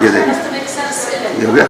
Yeah, It has to make sense in it. yeah,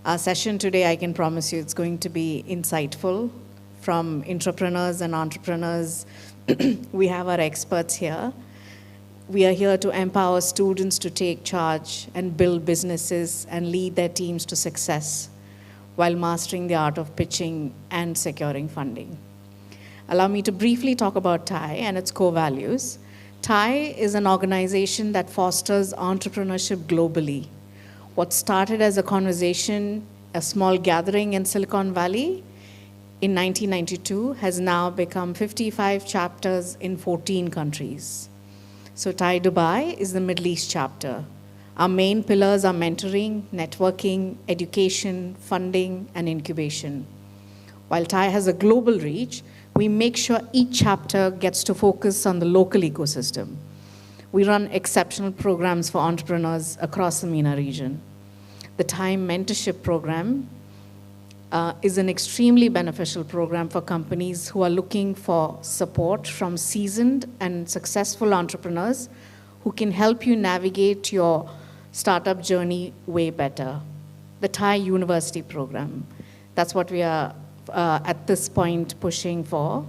Our session today, I can promise you, it's going to be insightful from entrepreneurs and entrepreneurs. We have our experts here. We are here to empower students to take charge and build businesses and lead their teams to success while mastering the art of pitching and securing funding. Allow me to briefly talk about TiE and its core values. TiE is an organization that fosters entrepreneurship globally. What started as a conversation, a small gathering in Silicon Valley in 1992 has now become 55 chapters in 14 countries. So TiE Dubai is the Middle East chapter. Our main pillars are mentoring, networking, education, funding, and incubation. While TiE has a global reach, we make sure each chapter gets to focus on the local ecosystem. We run exceptional programs for entrepreneurs across the MENA region. The TiE Mentorship Program is an extremely beneficial program for companies who are looking for support from seasoned and successful entrepreneurs who can help you navigate your startup journey way better. The TiE University Program, that's what we are at this point pushing for.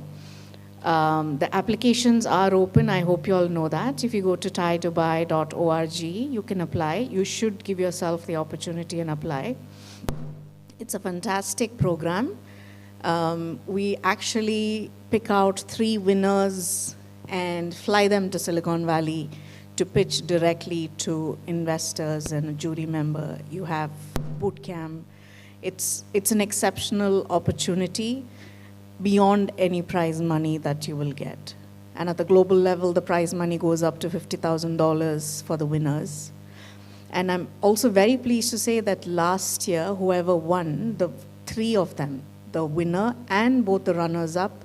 The applications are open. I hope you all know that. If you go to tiedubai.org, you can apply. You should give yourself the opportunity and apply. It's a fantastic program. We actually pick out 3 winners and fly them to Silicon Valley to pitch directly to investors and a jury member. You have boot camp. It's an exceptional opportunity beyond any prize money that you will get. And at the global level, the prize money goes up to $50,000 for the winners. And I'm also very pleased to say that last year, whoever won, the 3 of them, the winner and both the runners-up,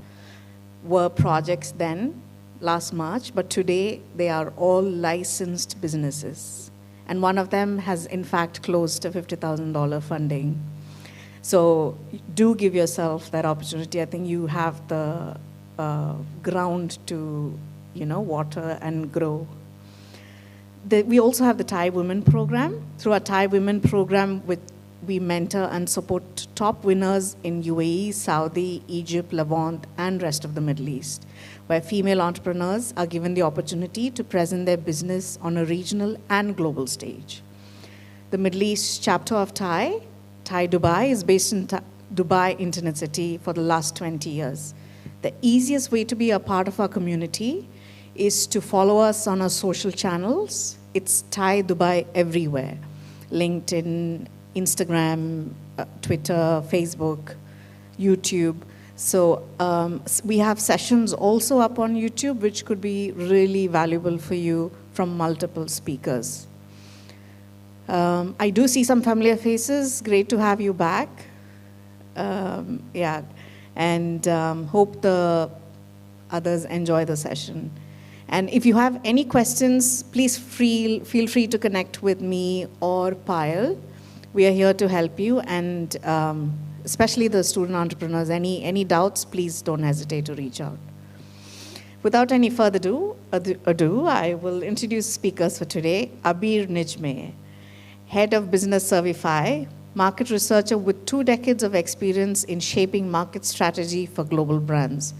were projects then, last March, but today they are all licensed businesses. And one of them has, in fact, closed a $50,000 funding. So do give yourself that opportunity. I think you have the ground to, water and grow. We also have the TiE Women Program. Through our TiE Women Program, we mentor and support top winners in UAE, Saudi, Egypt, Levant, and rest of the Middle East, where female entrepreneurs are given the opportunity to present their business on a regional and global stage. The Middle East chapter of TiE Dubai, is based in Dubai Internet City for the last 20 years. The easiest way to be a part of our community is to follow us on our social channels. It's TiE Dubai everywhere. LinkedIn, Instagram, Twitter, Facebook, YouTube. So we have sessions also up on YouTube, which could be really valuable for you from multiple speakers. I do see some familiar faces. Great to have you back. Yeah, and hope the others enjoy the session. And if you have any questions, please feel free to connect with me or Payal. We are here to help you, and especially the student entrepreneurs. Any doubts, please don't hesitate to reach out. Without any further ado, I will introduce speakers for today. Abir Nijme, Head of Business Servify, market researcher with 2 decades of experience in shaping market strategy for global brands.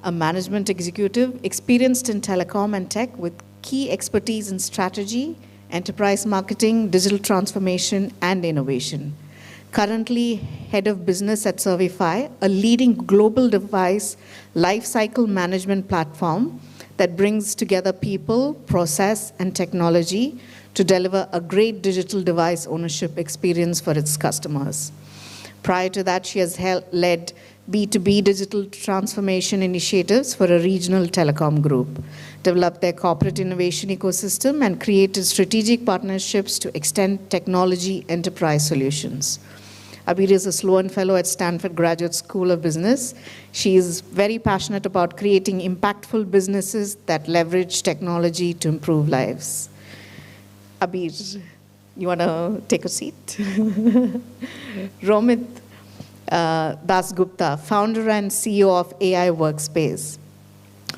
A management executive experienced in telecom and tech with key expertise in strategy, enterprise marketing, digital transformation, and innovation. Currently head of business at Servify, a leading global device lifecycle management platform that brings together people, process, and technology to deliver a great digital device ownership experience for its customers. Prior to that, she has led B2B digital transformation initiatives for a regional telecom group, developed their corporate innovation ecosystem, and created strategic partnerships to extend technology enterprise solutions. Abir is a Sloan Fellow at Stanford Graduate School of Business. She is very passionate about creating impactful businesses that leverage technology to improve lives. Abir, you want to take a seat? Romit Dasgupta, founder and CEO of AI Workspace.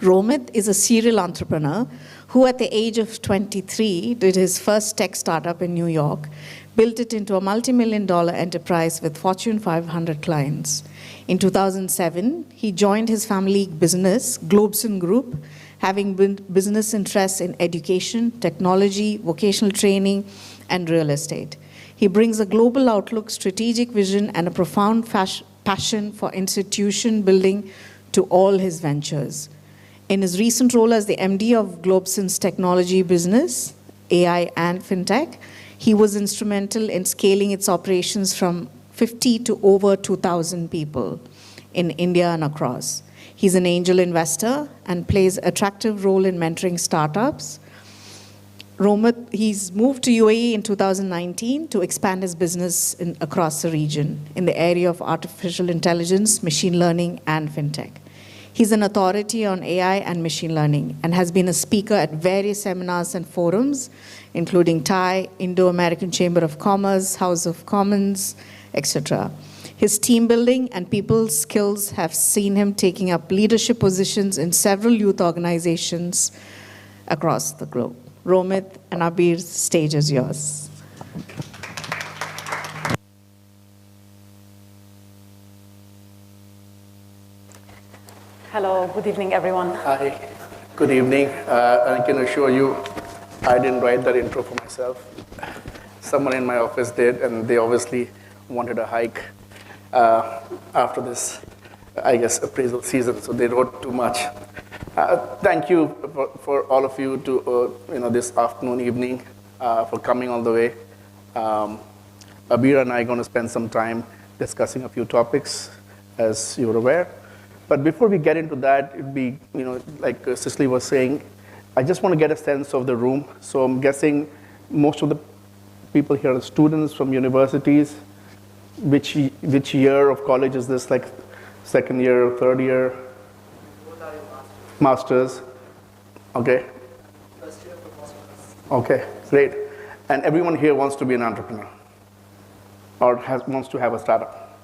Romit is a serial entrepreneur who at the age of 23 did his first tech startup in New York, built it into a multi-million-dollar enterprise with Fortune 500 clients. In 2007, he joined his family business, Globson Group, having business interests in education, technology, vocational training, and real estate. He brings a global outlook, strategic vision, and a profound passion for institution building to all his ventures. In his recent role as the MD of Globson's technology business, AI and FinTech, he was instrumental in scaling its operations from 50 to over 2,000 people in India and across. He's an angel investor and plays an attractive role in mentoring startups. Romit, he's moved to UAE in 2019 to expand his business across the region in the area of artificial intelligence, machine learning, and FinTech. He's an authority on AI and machine learning and has been a speaker at various seminars and forums, including TiE, Indo-American Chamber of Commerce, House of Commons, etc. His team building and people skills have seen him taking up leadership positions in several youth organizations across the globe. Romit and Abir, the stage is yours. Hello, good evening, everyone. Hi, good evening. I can assure you, I didn't write that intro for myself. Someone in my office did, and they obviously wanted a hike after this, I guess, appraisal season, so they wrote too much. Thank you for all of you to this afternoon, evening, for coming all the way. Abir and I are going to spend some time discussing a few topics, as you're aware. But before we get into that, it'd be, like Cicely was saying, I just want to get a sense of the room. So I'm guessing most of the people here are students from universities. Which year of college is this? Like second year, third year? Masters. Okay. First year for masters. Okay, great. And everyone here wants to be an entrepreneur or wants to have a startup.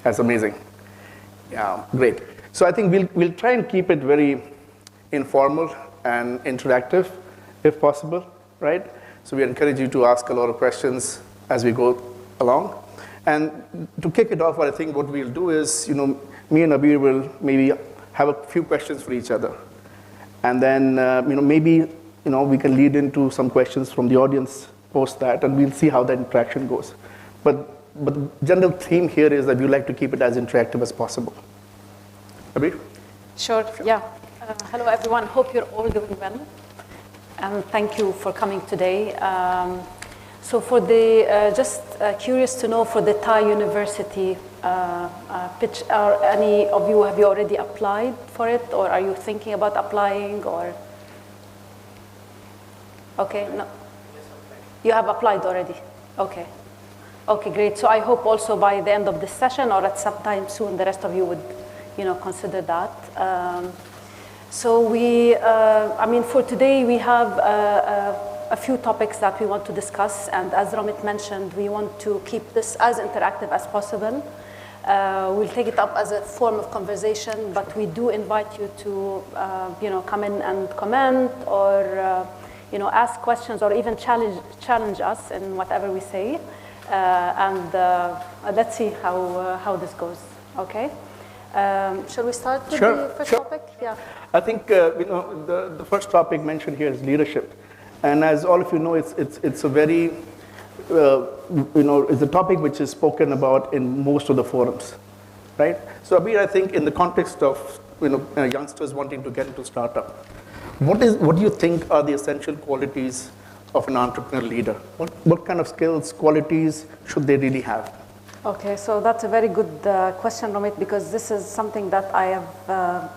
That's amazing. Yeah, great. So I think we'll try and keep it very informal and interactive, if possible, right? So we encourage you to ask a lot of questions as we go along. And to kick it off, I think what we'll do is, me and Abir will maybe have a few questions for each other. And then, maybe, we can lead into some questions from the audience post that, and we'll see how that interaction goes. But the general theme here is that we like to keep it as interactive as possible. Abir? Sure, yeah. Hello, everyone. Hope you're all doing well. And thank you for coming today. So for the, just curious to know, for the TiE University pitch, are any of you, have you already applied for it, or are you thinking about applying, or? Okay, no. You have applied already? Okay. Okay, great. So I hope also by the end of this session or at some time soon, the rest of you would, consider that. So we, for today, we have a few topics that we want to discuss, and as Romit mentioned, we want to keep this as interactive as possible. We'll take it up as a form of conversation, but we do invite you to, come in and comment or, ask questions or even challenge us in whatever we say, and let's see how this goes. Okay. Shall we start with the first topic? Yeah. I think the first topic mentioned here is leadership. And as all of you know, it's a very, it's a topic which is spoken about in most of the forums, right? So Abir, I think in the context of, youngsters wanting to get into startup, what do you think are the essential qualities of an entrepreneurial leader? What kind of skills, qualities should they really have? Okay, so that's a very good question, Romit, because this is something that I have,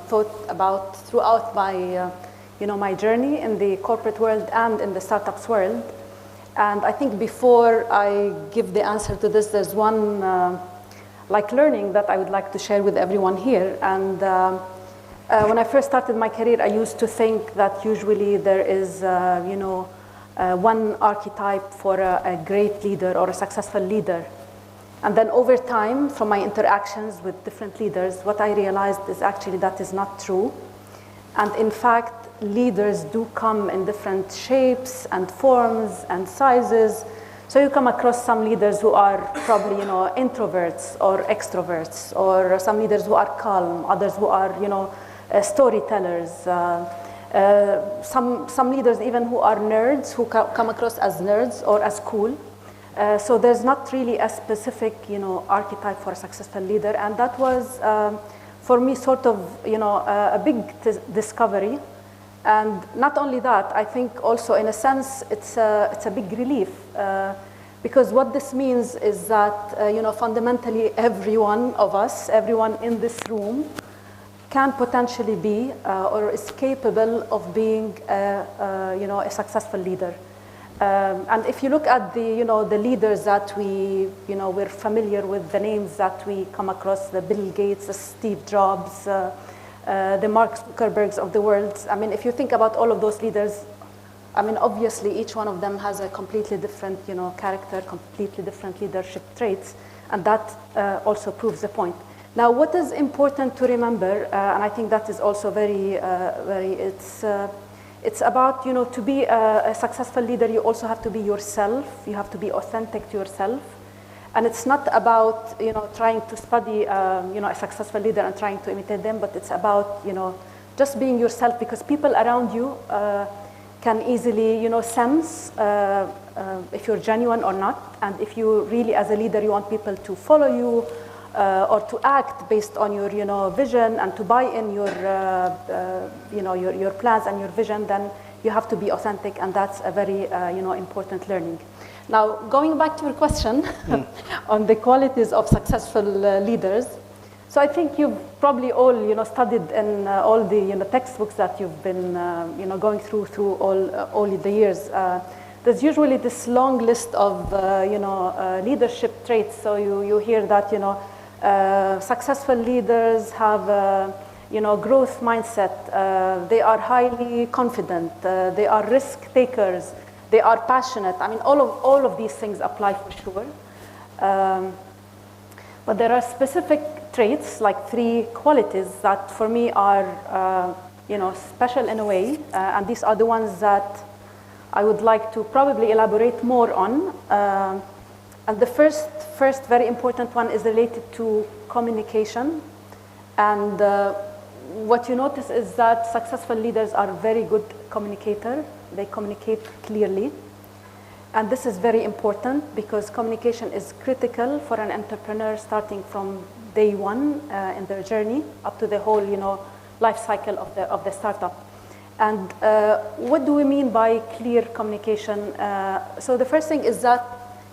thought about throughout my my journey in the corporate world and in the startups world. And I think before I give the answer to this, there's one learning that I would like to share with everyone here. And when I first started my career, I used to think that usually there is, one archetype for a great leader or a successful leader. And then over time, from my interactions with different leaders, what I realized is actually that is not true. And in fact, leaders do come in different shapes and forms and sizes. So you come across some leaders who are probably, introverts or extroverts, or some leaders who are calm, others who are, storytellers. Some leaders even who are nerds, who come across as nerds or as cool. So there's not really a specific, archetype for a successful leader, and that was, for me, sort of, a big discovery. And not only that, I think also in a sense it's a big relief, because what this means is that fundamentally every one of us, everyone in this room, can potentially be or is capable of being a successful leader. And if you look at the leaders that we're familiar with, the names that we come across, the Bill Gates, the Steve Jobs, the Mark Zuckerbergs of the world. I mean, if you think about all of those leaders, I mean, obviously each one of them has a completely different, character, completely different leadership traits, and that also proves the point. Now, what is important to remember, and I think that is also it's about, to be a successful leader, you also have to be yourself. You have to be authentic to yourself. And it's not about, trying to study, a successful leader and trying to imitate them, but it's about, just being yourself, because people around you can easily, sense if you're genuine or not. And if you really, as a leader, you want people to follow you or to act based on your, vision and to buy in your, your plans and your vision, then you have to be authentic, and that's a very, important learning. Now, going back to your question on the qualities of successful leaders, so I think you've probably all, studied in all the, textbooks that you've been, going through all the years. There's usually this long list of, leadership traits. So you hear that, successful leaders have, growth mindset. They are highly confident. They are risk takers. They are passionate. I mean, all of these things apply for sure. But there are specific traits, like 3 qualities that for me are, special in a way. And these are the ones that I would like to probably elaborate more on. And the first very important one is related to communication. And what you notice is that successful leaders are very good communicators. They communicate clearly. And this is very important because communication is critical for an entrepreneur starting from day one in their journey up to the whole, life cycle of the startup. And what do we mean by clear communication? So the first thing is that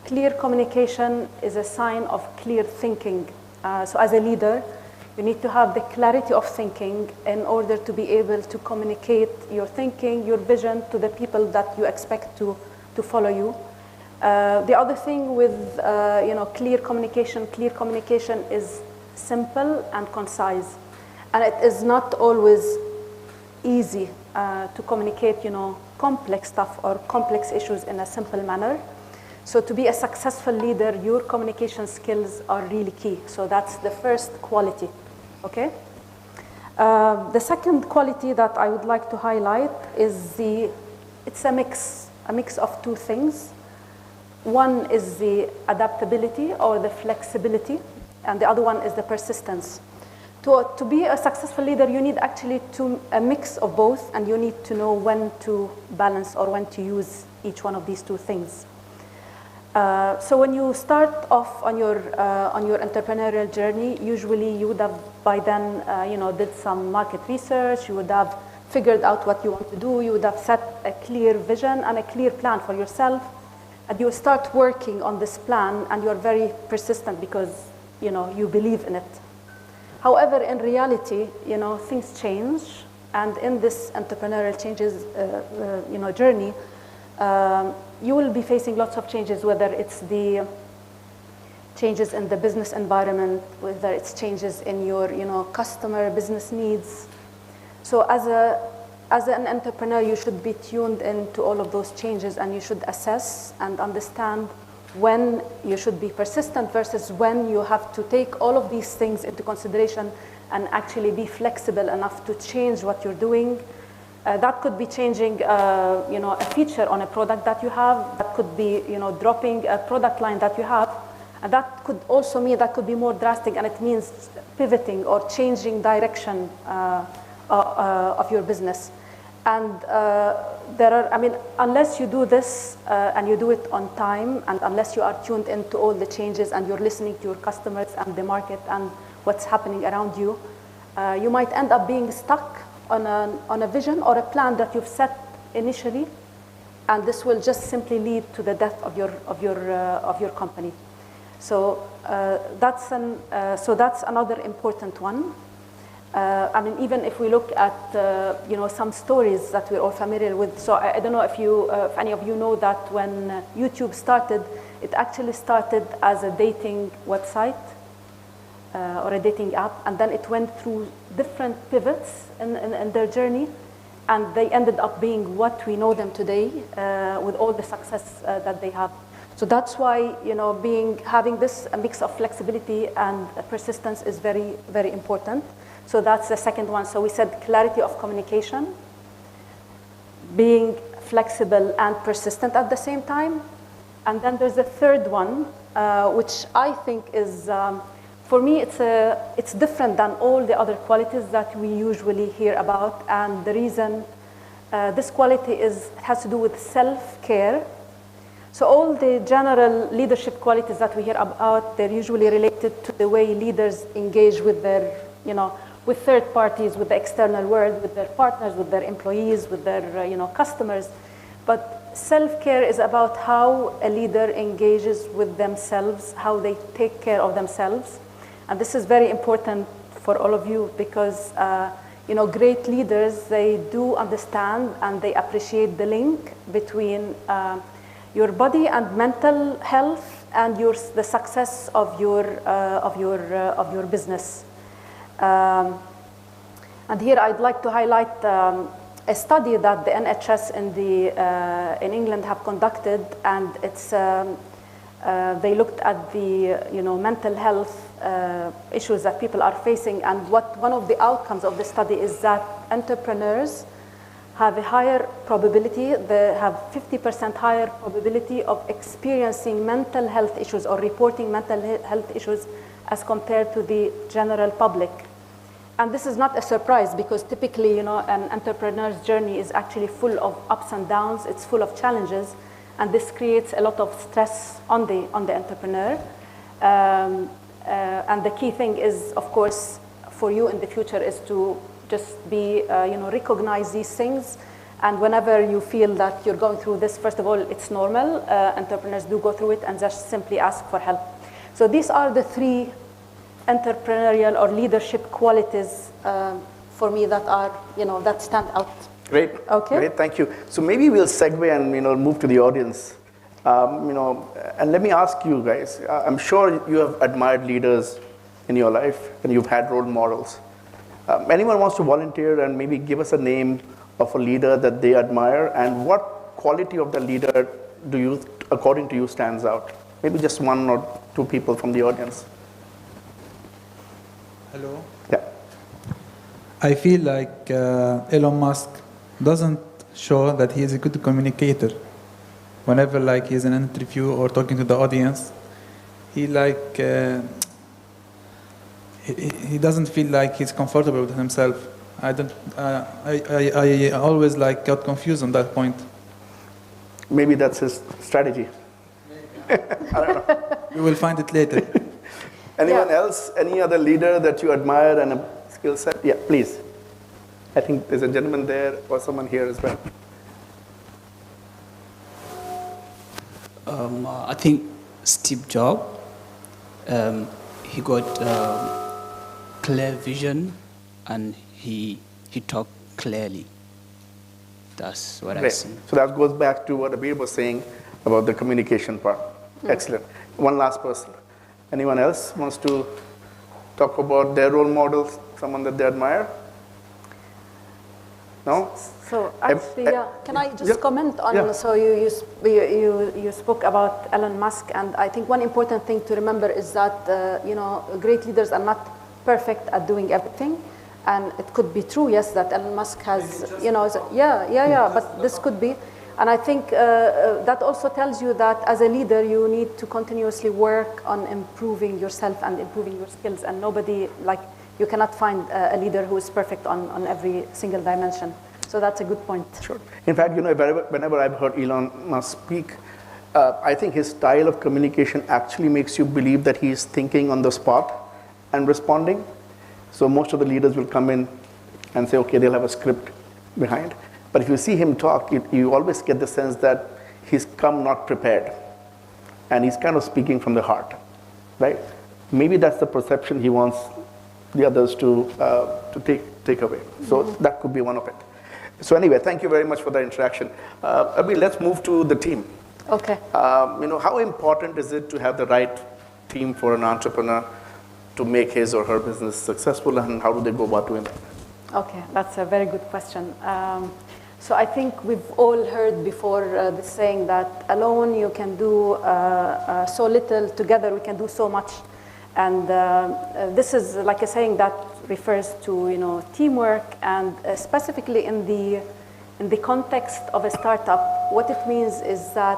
clear communication is a sign of clear thinking. So as a leader, you need to have the clarity of thinking in order to be able to communicate your thinking, your vision to the people that you expect to follow you. The other thing with clear communication is simple and concise. And it is not always easy to communicate complex stuff or complex issues in a simple manner. So to be a successful leader, your communication skills are really key. So that's the first quality, okay? The second quality that I would like to highlight is it's a mix of 2 things. One is the adaptability or the flexibility, and the other one is the persistence. To be a successful leader, you need actually a mix of both, and you need to know when to balance or when to use each one of these 2 things. So when you start off on your entrepreneurial journey, usually you would have by then did some market research. You would have figured out what you want to do. You would have set a clear vision and a clear plan for yourself, and you start working on this plan, and you're very persistent because you believe in it. However, in reality, things change, and in this entrepreneurial journey, you will be facing lots of changes, whether it's the changes in the business environment, whether it's changes in your customer business needs. So as an entrepreneur, you should be tuned into all of those changes, and you should assess and understand when you should be persistent versus when you have to take all of these things into consideration and actually be flexible enough to change what you're doing That could be changing, a feature on a product that you have. That could be, dropping a product line that you have. And that could also mean that could be more drastic, and it means pivoting or changing direction of your business. And unless you do this and you do it on time, and unless you are tuned into all the changes and you're listening to your customers and the market and what's happening around you, you might end up being stuck on a vision or a plan that you've set initially, and this will just simply lead to the death of your company. So that's another important one. Even if we look at some stories that we're all familiar with. So I don't know if any of you know that when YouTube started, it actually started as a dating website or a dating app, and then it went through different pivots in their journey, and they ended up being what we know them today with all the success that they have. So that's why having this a mix of flexibility and persistence is very, very important. So that's the second one. So we said clarity of communication, being flexible and persistent at the same time. And then there's a third one, which I think is, for me, it's different than all the other qualities that we usually hear about. And the reason this quality has to do with self-care. So all the general leadership qualities that we hear about, they're usually related to the way leaders engage with their, with third parties, with the external world, with their partners, with their employees, with their customers. But self-care is about how a leader engages with themselves, how they take care of themselves. And this is very important for all of you because great leaders, they do understand and they appreciate the link between your body and mental health and the success of your business. And here I'd like to highlight a study that the NHS in England have conducted, and it's they looked at the mental health issues that people are facing, and one of the outcomes of the study is that entrepreneurs have a higher probability, they have 50% higher probability of experiencing mental health issues or reporting mental health issues as compared to the general public. And this is not a surprise because typically, an entrepreneur's journey is actually full of ups and downs, it's full of challenges, and this creates a lot of stress on the entrepreneur. And the key thing is, of course, for you in the future is to just be, recognize these things. And whenever you feel that you're going through this, first of all, it's normal. Entrepreneurs do go through it and just simply ask for help. So these are the three entrepreneurial or leadership qualities for me that are, that stand out. Great. Okay. Great, thank you. So maybe we'll segue and, move to the audience. And let me ask you guys, I'm sure you have admired leaders in your life and you've had role models. Anyone wants to volunteer and maybe give us a name of a leader that they admire, and what quality of the leader according to you, stands out? Maybe just one or two people from the audience. Hello. Yeah. I feel like Elon Musk doesn't show that he is a good communicator. Whenever he's in an interview or talking to the audience, he doesn't feel like he's comfortable with himself. I always got confused on that point. Maybe that's his strategy. I don't know. We will find it later. Anyone else? Any other leader that you admire and a skill set? Yeah, please. I think there's a gentleman there or someone here as well. I think Steve Jobs, he got clear vision and he talked clearly. That's what I see. So that goes back to what Abir was saying about the communication part. Excellent. One last person. Anyone else wants to talk about their role models, someone that they admire? No? So actually, can I just comment on, so you spoke about Elon Musk, and I think one important thing to remember is that, great leaders are not perfect at doing everything. And it could be true, yes, that Elon Musk has, but this could be. And I think that also tells you that as a leader, you need to continuously work on improving yourself and improving your skills. And nobody, like, you cannot find a leader who is perfect on every single dimension. So that's a good point. Sure. In fact, whenever I've heard Elon Musk speak, I think his style of communication actually makes you believe that he's thinking on the spot and responding. So most of the leaders will come in and say, okay, they'll have a script behind. But if you see him talk, you always get the sense that he's come not prepared. And he's kind of speaking from the heart, right? Maybe that's the perception he wants the others to take away. So that could be one of it. So anyway, thank you very much for the interaction. Let's move to the team. Okay. How important is it to have the right team for an entrepreneur to make his or her business successful, and how do they go about doing that? Okay, that's a very good question. So I think we've all heard before the saying that alone you can do so little, together we can do so much. And this is like a saying that refers to teamwork, and specifically in the context of a startup, what it means is that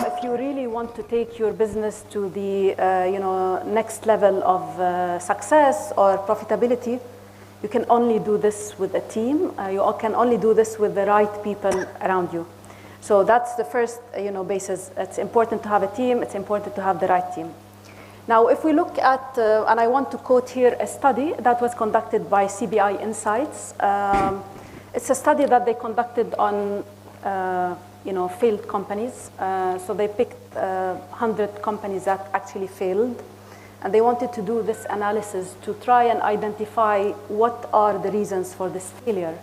if you really want to take your business to the next level of success or profitability, you can only do this with a team. You can only do this with the right people around you. So that's the first basis. It's important to have a team. It's important to have the right team. Now, if we look at, and I want to quote here a study that was conducted by CBI Insights. It's a study that they conducted on failed companies. So they picked 100 companies that actually failed. And they wanted to do this analysis to try and identify what are the reasons for this failure.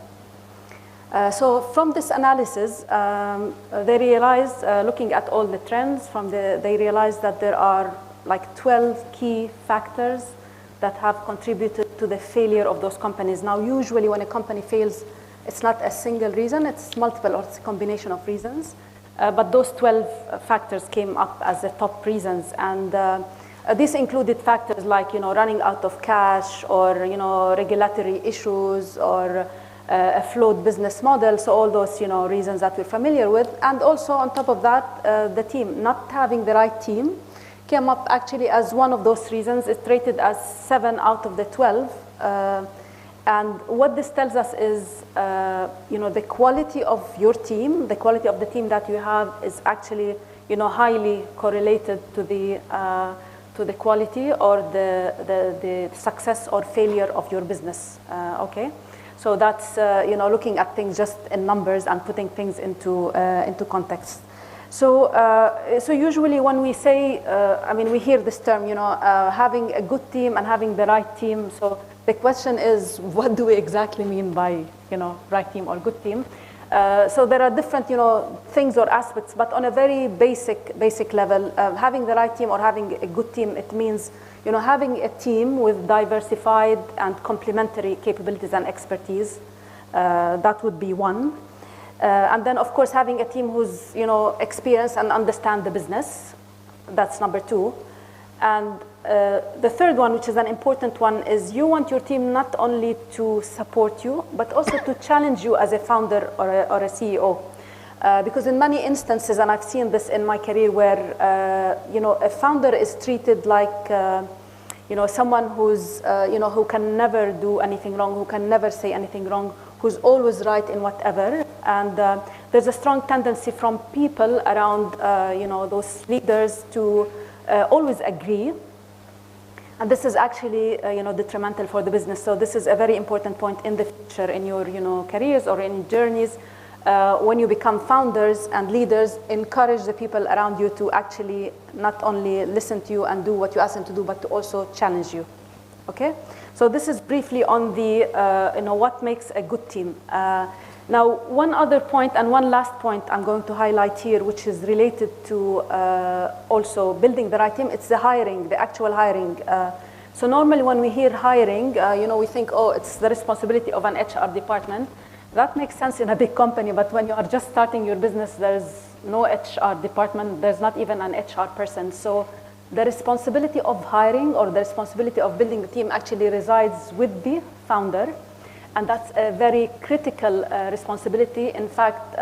So from this analysis, they realized, looking at all the trends, they realized that there are like 12 key factors that have contributed to the failure of those companies. Now, usually when a company fails, it's not a single reason, it's multiple, or it's a combination of reasons. But those 12 factors came up as the top reasons. And these included factors like, running out of cash, or, regulatory issues, or a flawed business model. So all those, reasons that we're familiar with. And also on top of that, the team, not having the right team, came up actually as one of those reasons. It's rated as 7 out of the 12. And what this tells us is, the quality of your team, the quality of the team that you have is actually, highly correlated to the quality or the success or failure of your business. Okay, so that's looking at things just in numbers and putting things into context. So usually when we say, we hear this term, having a good team and having the right team. So the question is, what do we exactly mean by, right team or good team? So there are different, things or aspects, but on a very basic level, having the right team or having a good team, it means, having a team with diversified and complementary capabilities and expertise. That would be one. And then, of course, having a team who's, experienced and understand the business. That's number 2. And the third one, which is an important one, is you want your team not only to support you, but also to challenge you as a founder or a CEO. Because in many instances, and I've seen this in my career, where, a founder is treated like, someone who's, who can never do anything wrong, who can never say anything wrong, who's always right in whatever. And there's a strong tendency from people around, those leaders to always agree. And this is actually, detrimental for the business. So this is a very important point in the future in your, careers or in journeys. When you become founders and leaders, encourage the people around you to actually not only listen to you and do what you ask them to do, but to also challenge you. Okay? So this is briefly on the, what makes a good team. Now, one other point and one last point I'm going to highlight here, which is related to also building the right team. It's the hiring, the actual hiring. So normally when we hear hiring, we think, oh, it's the responsibility of an HR department. That makes sense in a big company, but when you are just starting your business, there's no HR department. There's not even an HR person. So the responsibility of hiring or the responsibility of building the team actually resides with the founder. And that's a very critical responsibility. In fact,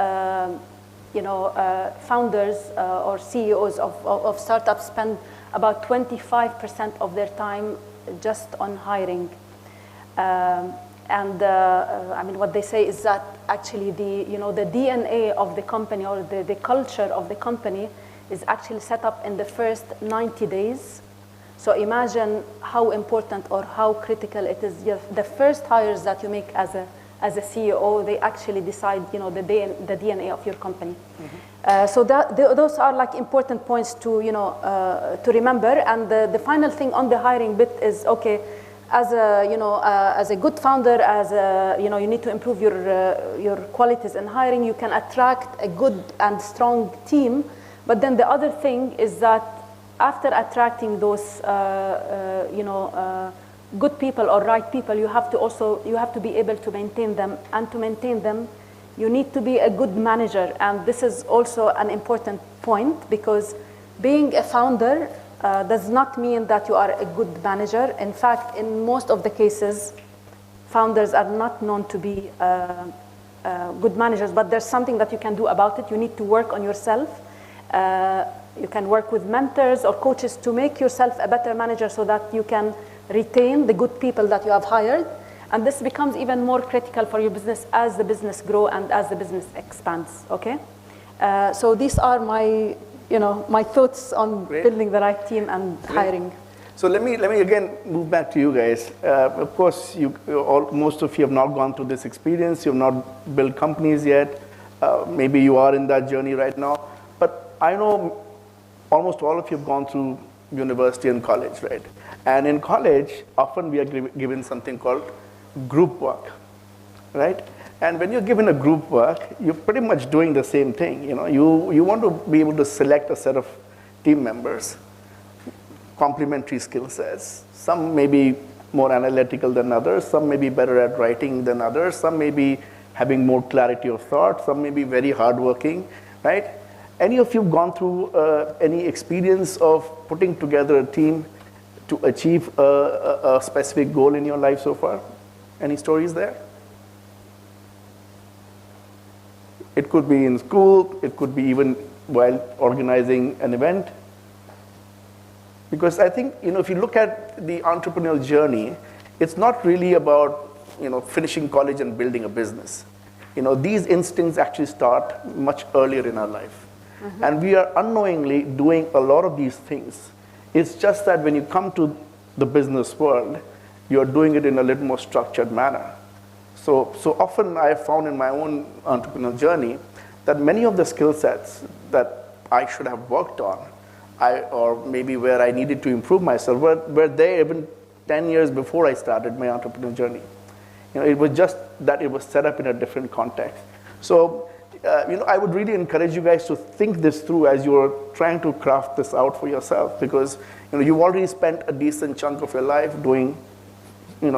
founders or CEOs of startups spend about 25% of their time just on hiring. I mean, what they say is that actually the DNA of the company or the culture of the company is actually set up in the first 90 days. So imagine how important or how critical it is. The first hires that you make as a CEO, they actually decide, the DNA of your company. So those are like important points to remember. And the final thing on the hiring bit is, okay, as a good founder, you need to improve your qualities in hiring. You can attract a good and strong team. But then the other thing is that after attracting those, good people or right people, you have to be able to maintain them. And to maintain them, you need to be a good manager. And this is also an important point, because being a founder does not mean that you are a good manager. In fact, in most of the cases, founders are not known to be good managers, but there's something that you can do about it. You need to work on yourself. You can work with mentors or coaches to make yourself a better manager so that you can retain the good people that you have hired. And this becomes even more critical for your business as the business grows and as the business expands, okay? So these are my thoughts on building the right team and hiring. So let me again move back to you guys. Of course, most of you have not gone through this experience. You have not built companies yet. Maybe you are in that journey right now. But I know almost all of you have gone through university and college, right? And in college, often we are given something called group work, right? And when you're given a group work, you're pretty much doing the same thing. You want to be able to select a set of team members, complementary skill sets. Some may be more analytical than others. Some may be better at writing than others. Some may be having more clarity of thought. Some may be very hardworking, right? Any of you gone through any experience of putting together a team to achieve a specific goal in your life so far? Any stories there? It could be in school. It could be even while organizing an event. Because I think, if you look at the entrepreneurial journey, it's not really about, finishing college and building a business. These instincts actually start much earlier in our life. Mm-hmm. And we are unknowingly doing a lot of these things. It's just that when you come to the business world, you're doing it in a little more structured manner. So often I have found in my own entrepreneurial journey that many of the skill sets that I should have worked on, or maybe where I needed to improve myself, were there even 10 years before I started my entrepreneurial journey. It was just that it was set up in a different context. So, I would really encourage you guys to think this through as you're trying to craft this out for yourself, because you've already spent a decent chunk of your life doing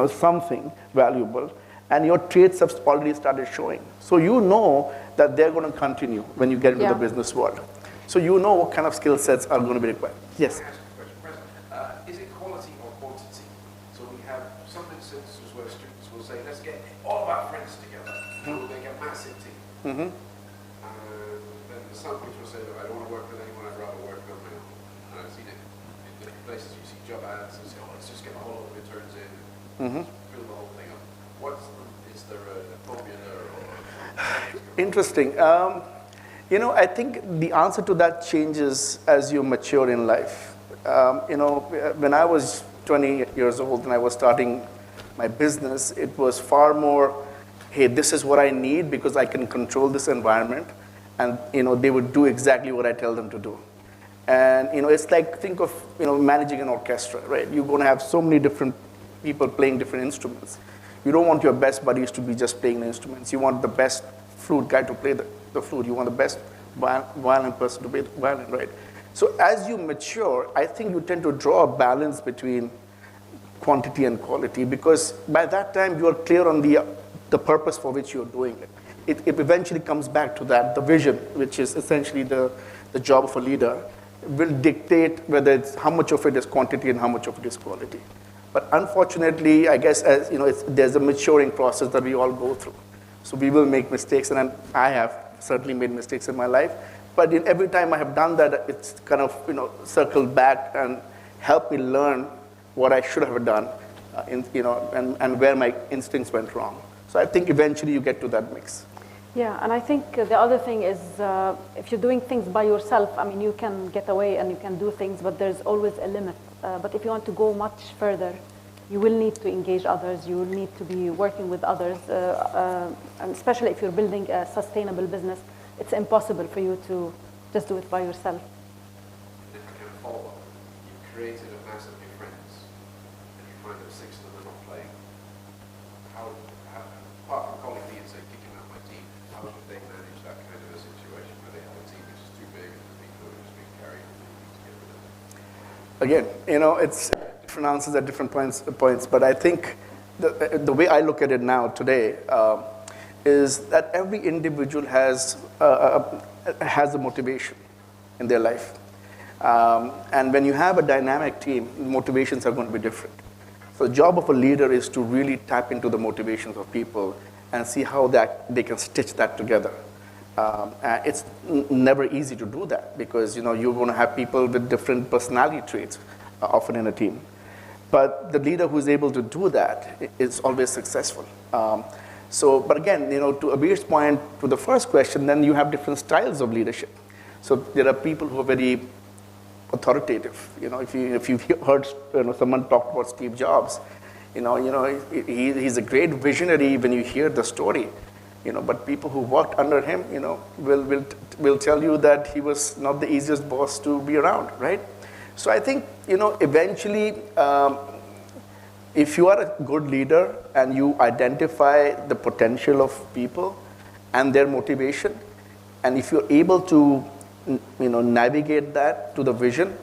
something valuable, and your traits have already started showing. So that they're going to continue when you get into the business world. So what kind of skill sets are going to be required. Yes? Can I ask a question? Is it quality or quantity? So we have some instances where students will say, let's get all of our friends together. We'll make a massive team. Mm-hmm. Then some people will say, look, I don't want to work with anyone, I'd rather work on my own. And I've seen it in different places. You see job ads and say, let's just get a whole lot of returns in and fill the whole thing up. Is there a formula or? Interesting. I think the answer to that changes as you mature in life. When I was 20 years old and I was starting my business, it was far more, hey, this is what I need because I can control this environment. And, they would do exactly what I tell them to do. And, it's like, think of, managing an orchestra, right? You're going to have so many different people playing different instruments. You don't want your best buddies to be just playing the instruments. You want the best flute guy to play the flute. You want the best violin person to play the violin, right? So as you mature, I think you tend to draw a balance between quantity and quality, because by that time you are clear on the purpose for which you're doing it. It eventually comes back to that, the vision, which is essentially the job of a leader, will dictate whether it's how much of it is quantity and how much of it is quality. But unfortunately, I guess as you know, there's a maturing process that we all go through. So we will make mistakes, and I have certainly made mistakes in my life. But every time I have done that, it's kind of circled back and helped me learn what I should have done, and where my instincts went wrong. So I think eventually you get to that mix. Yeah, and I think the other thing is if you're doing things by yourself, I mean, you can get away and you can do things, but there's always a limit. But if you want to go much further, you will need to engage others. You will need to be working with others, and especially if you're building a sustainable business, it's impossible for you to just do it by yourself. If I can follow up, you've created a mass of new friends, and you find that 6 of them are not playing. How apart from calling me and saying, kick him out of my team, how should they manage that kind of a situation where they have a team which is too big and the people who are just being carried and they need to get rid of them? Again, it's different answers at different points, but I think the way I look at it now today is that every individual has a motivation in their life. And when you have a dynamic team, motivations are going to be different. So the job of a leader is to really tap into the motivations of people and see how they can stitch that together. It's never easy to do that because you're going to have people with different personality traits often in a team. But the leader who's able to do that is always successful. But again, to Abir's point, to the first question, then you have different styles of leadership. So there are people who are very authoritative. If you've heard someone talk about Steve Jobs, he's a great visionary when you hear the story. But people who worked under him, will tell you that he was not the easiest boss to be around, right? So I think, eventually, if you are a good leader and you identify the potential of people and their motivation, and if you're able to, navigate that to the vision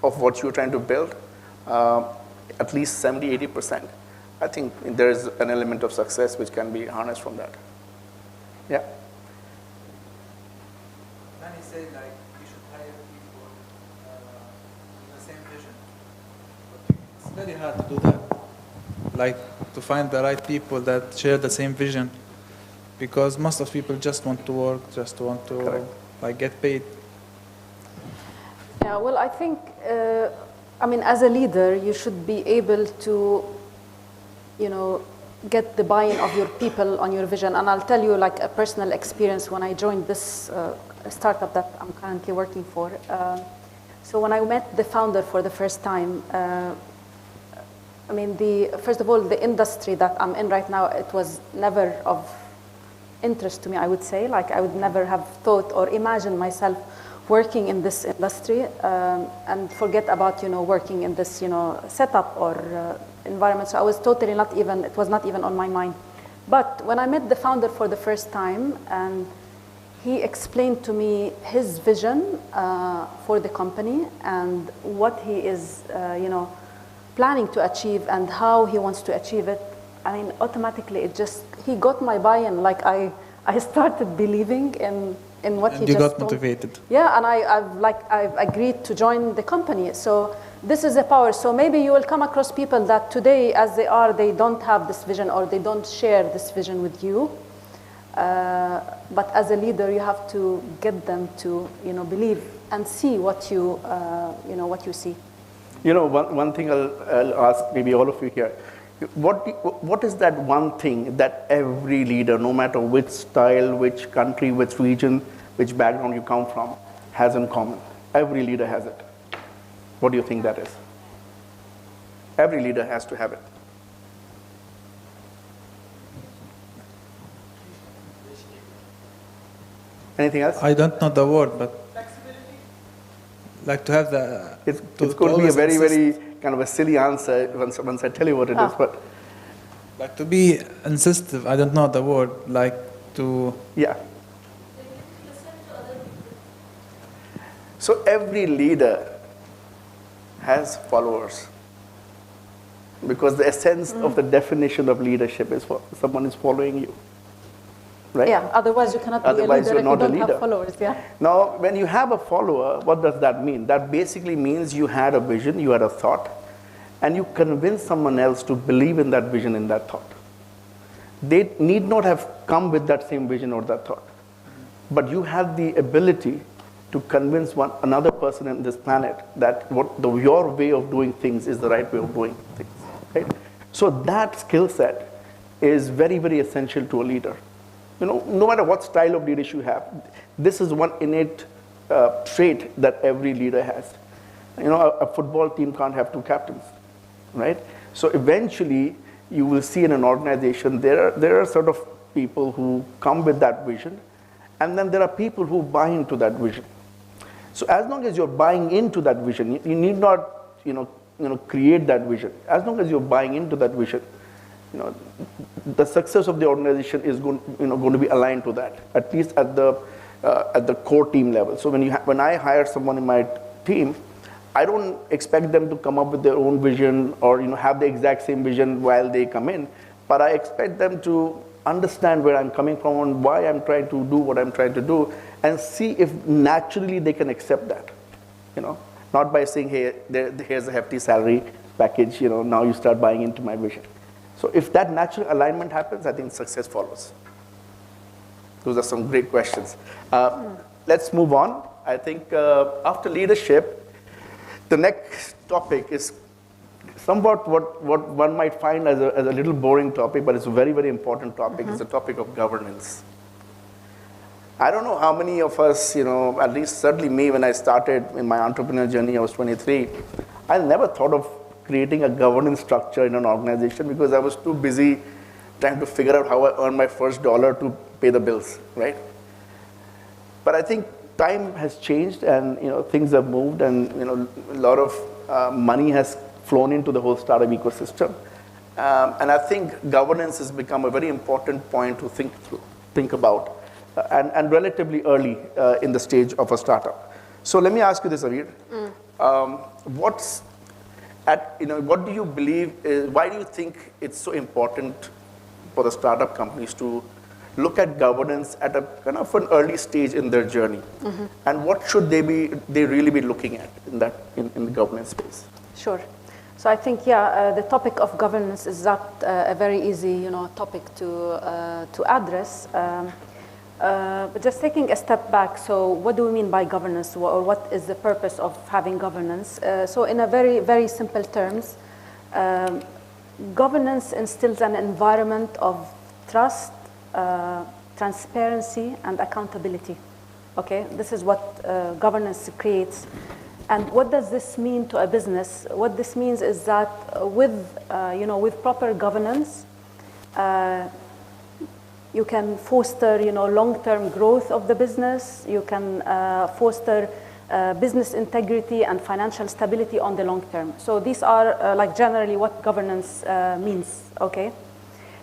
of what you're trying to build, at least 70-80%, I think there is an element of success which can be harnessed from that. Yeah. Many say you should hire people with the same vision, but it's very hard to do that. To find the right people that share the same vision, because most of people just want to work, just want to get paid. Yeah, well, I think, as a leader, you should be able to, get the buy-in of your people on your vision. And I'll tell you a personal experience when I joined this startup that I'm currently working for. So when I met the founder for the first time, first of all, the industry that I'm in right now, it was never of interest to me, I would say. I would never have thought or imagined myself working in this industry, and forget about, working in this, setup or environment. So I was totally it was not even on my mind. But when I met the founder for the first time, and he explained to me his vision for the company and what he is, planning to achieve and how he wants to achieve it, automatically he got my buy-in. I started believing in what he just told. You got motivated. Yeah, and I've agreed to join the company. So this is a power. So maybe you will come across people that today, as they are, they don't have this vision or they don't share this vision with you. But as a leader, you have to get them to, believe and see what you see. One thing I'll ask maybe all of you here. What is that one thing that every leader, no matter which style, which country, which region, which background you come from, has in common? Every leader has it. What do you think that is? Every leader has to have it. Anything else? I don't know the word, but to have the... It's going to be a very, very kind of a silly answer once I tell you what it is, but... to be insistent, I don't know the word, Yeah. So every leader has followers, because the essence of the definition of leadership is someone is following you. right? Yeah, otherwise you cannot be a Otherwise, leader you're if you not a don't leader. have followers, yeah. Now, when you have a follower, what does that mean? That basically means you had a vision, you had a thought, and you convince someone else to believe in that vision, in that thought. They need not have come with that same vision or that thought, but you have the ability to convince another person on this planet that your way of doing things is the right way of doing things, right? So that skill set is very, very essential to a leader. No matter what style of leadership you have, this is one innate trait that every leader has. A football team can't have two captains, right? So eventually, you will see in an organization, there are sort of people who come with that vision, and then there are people who buy into that vision. So as long as you're buying into that vision, you need not, create that vision. As long as you're buying into that vision, the success of the organization is going to be aligned to that, at least at the core team level. So when I hire someone in my team, I don't expect them to come up with their own vision or have the exact same vision while they come in, but I expect them to understand where I'm coming from and why I'm trying to do what I'm trying to do, and see if naturally they can accept that. Not by saying, hey, here's a hefty salary package, now you start buying into my vision. So if that natural alignment happens, I think success follows. Those are some great questions. Let's move on. I think after leadership, the next topic is somewhat what one might find as a little boring topic, but it's a very, very important topic. It's the topic of governance. I don't know how many of us, at least certainly me, when I started in my entrepreneurial journey, I was 23, I never thought of creating a governance structure in an organization because I was too busy trying to figure out how I earn my first dollar to pay the bills, right? But I think time has changed, and things have moved, and a lot of money has flown into the whole startup ecosystem, and I think governance has become a very important point to think about, and relatively early in the stage of a startup. So let me ask you this, Avir. What do you believe why do you think it's so important for the startup companies to look at governance at a kind of an early stage in their journey? And what should they really be looking at in the governance space? Sure. So I think, the topic of governance is not a very easy, topic to address. But just taking a step back, so what do we mean by governance, or what is the purpose of having governance? So in a very, very simple terms, governance instills an environment of trust, transparency, and accountability. Okay, this is what governance creates. And what does this mean to a business? What this means is that with proper governance, you can foster, long-term growth of the business. You can foster business integrity and financial stability on the long term. So these are generally what governance means. Okay.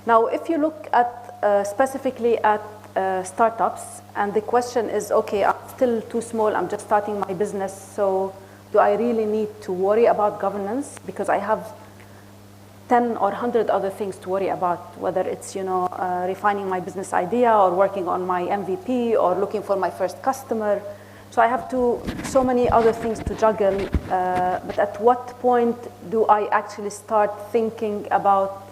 Now, if you look at specifically at startups, and the question is, okay, I'm still too small. I'm just starting my business. So do I really need to worry about governance? Because I have 10 or 100 other things to worry about, whether it's refining my business idea, or working on my MVP, or looking for my first customer. So I have so many other things to juggle. But at what point do I actually start thinking about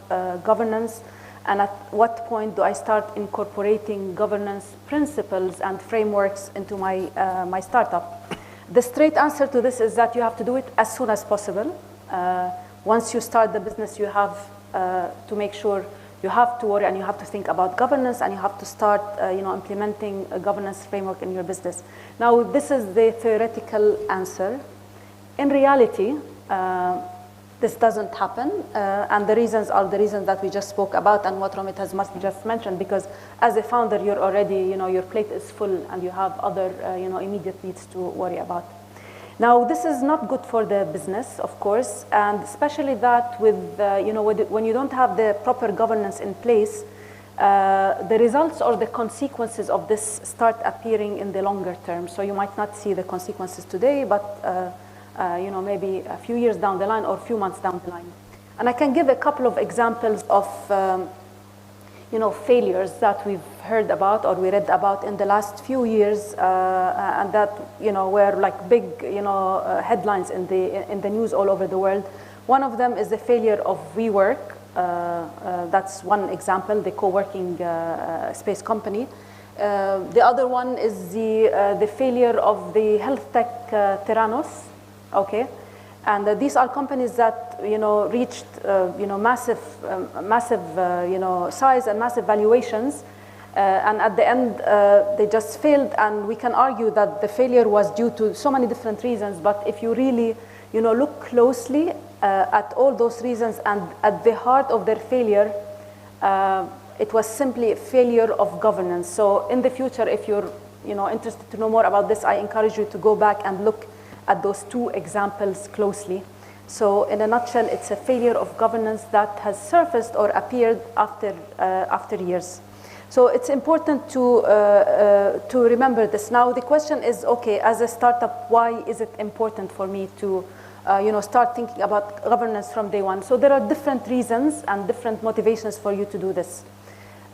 governance? And at what point do I start incorporating governance principles and frameworks into my startup? The straight answer to this is that you have to do it as soon as possible. Once you start the business, you have to make sure you have to worry, and you have to think about governance, and you have to start implementing a governance framework in your business. Now, this is the theoretical answer. In reality, this doesn't happen, and the reasons are the reasons that we just spoke about and what Romit has just mentioned, because as a founder, you're already, your plate is full and you have other, immediate needs to worry about. Now, this is not good for the business, of course, and especially that with, when you don't have the proper governance in place, the results or the consequences of this start appearing in the longer term. So you might not see the consequences today, but maybe a few years down the line or a few months down the line. And I can give a couple of examples of, failures that we've heard about or we read about in the last few years, and that were like big headlines in the news all over the world. One of them is the failure of WeWork. That's one example, the co-working space company. The other one is the failure of the health tech Theranos. Okay. And these are companies that reached massive size and massive valuations, and at the end they just failed. And we can argue that the failure was due to so many different reasons. But if you really look closely at all those reasons, and at the heart of their failure, it was simply a failure of governance. So in the future, if you're interested to know more about this, I encourage you to go back and look at those two examples closely. So in a nutshell, it's a failure of governance that has surfaced or appeared after years. So it's important to remember this. Now the question is, okay, as a startup, why is it important for me to start thinking about governance from day one? So there are different reasons and different motivations for you to do this.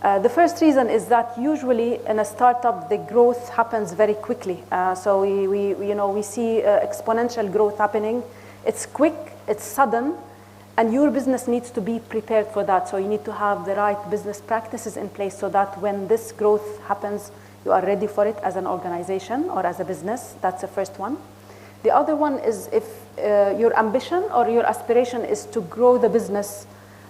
The first reason is that usually in a startup, the growth happens very quickly. So we see exponential growth happening. It's quick, it's sudden, and your business needs to be prepared for that. So you need to have the right business practices in place so that when this growth happens, you are ready for it as an organization or as a business. That's the first one. The other one is if your ambition or your aspiration is to grow the business.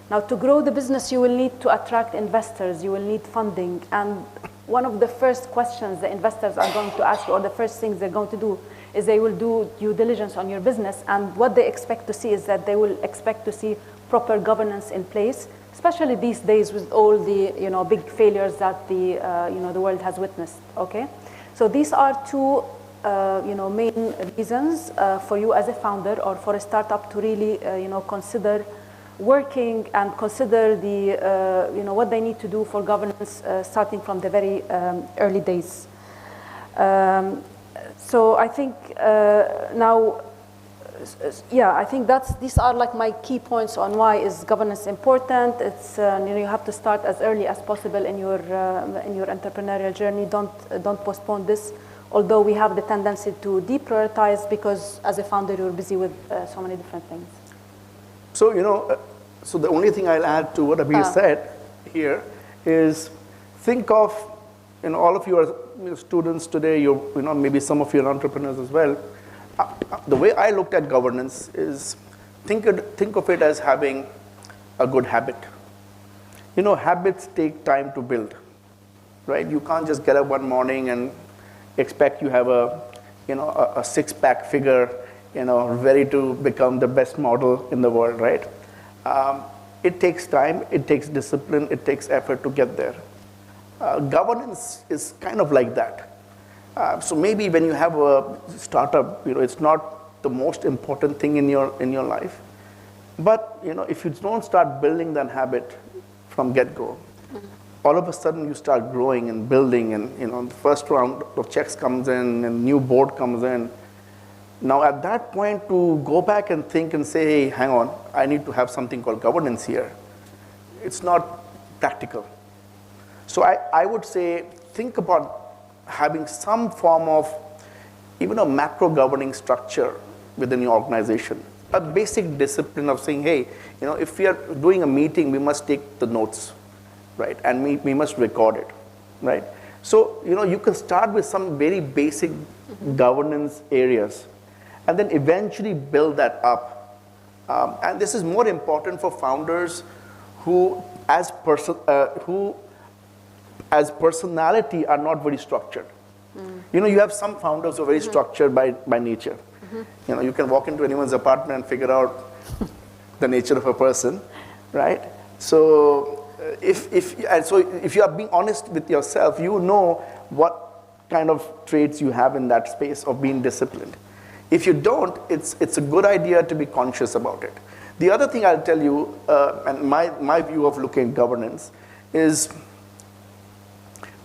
Now, to grow the business, you will need to attract investors. You will need funding. And one of the first questions the investors are going to ask you, or the first things they're going to do, is they will do due diligence on your business. And what they expect to see is that they will expect to see proper governance in place, especially these days with all the big failures that the world has witnessed. Okay, so these are two main reasons for you as a founder or for a startup to really consider working and consider the what they need to do for governance starting from the very early days. So I think now, I think these are like my key points on why is governance important. It's you have to start as early as possible in your entrepreneurial journey. Don't postpone this. Although we have the tendency to deprioritize because as a founder you're busy with so many different things. So so the only thing I'll add to what Abir said here is think of all of you are students today. Maybe some of you are entrepreneurs as well. The way I looked at governance is think of it as having a good habit. Habits take time to build, right? You can't just get up one morning and expect you have a six-pack figure, ready to become the best model in the world, right? It takes time, it takes discipline, it takes effort to get there. Governance is kind of like that. So maybe when you have a startup, it's not the most important thing in your life. But if you don't start building that habit from get-go, all of a sudden you start growing and building, and the first round of checks comes in, and new board comes in. Now at that point, to go back and think and say, hey, hang on, I need to have something called governance here, it's not practical. So I would say think about having some form of even a macro governing structure within your organization. A basic discipline of saying, hey, if we are doing a meeting, we must take the notes, right? And we must record it, right? So, you can start with some very basic governance areas and then eventually build that up. And this is more important for founders who, as personality, are not very structured. You have some founders who are very structured by nature. You can walk into anyone's apartment and figure out the nature of a person, right? So if you are being honest with yourself, you know what kind of traits you have in that space of being disciplined. If you don't, it's a good idea to be conscious about it. The other thing I'll tell you, and my view of looking at governance is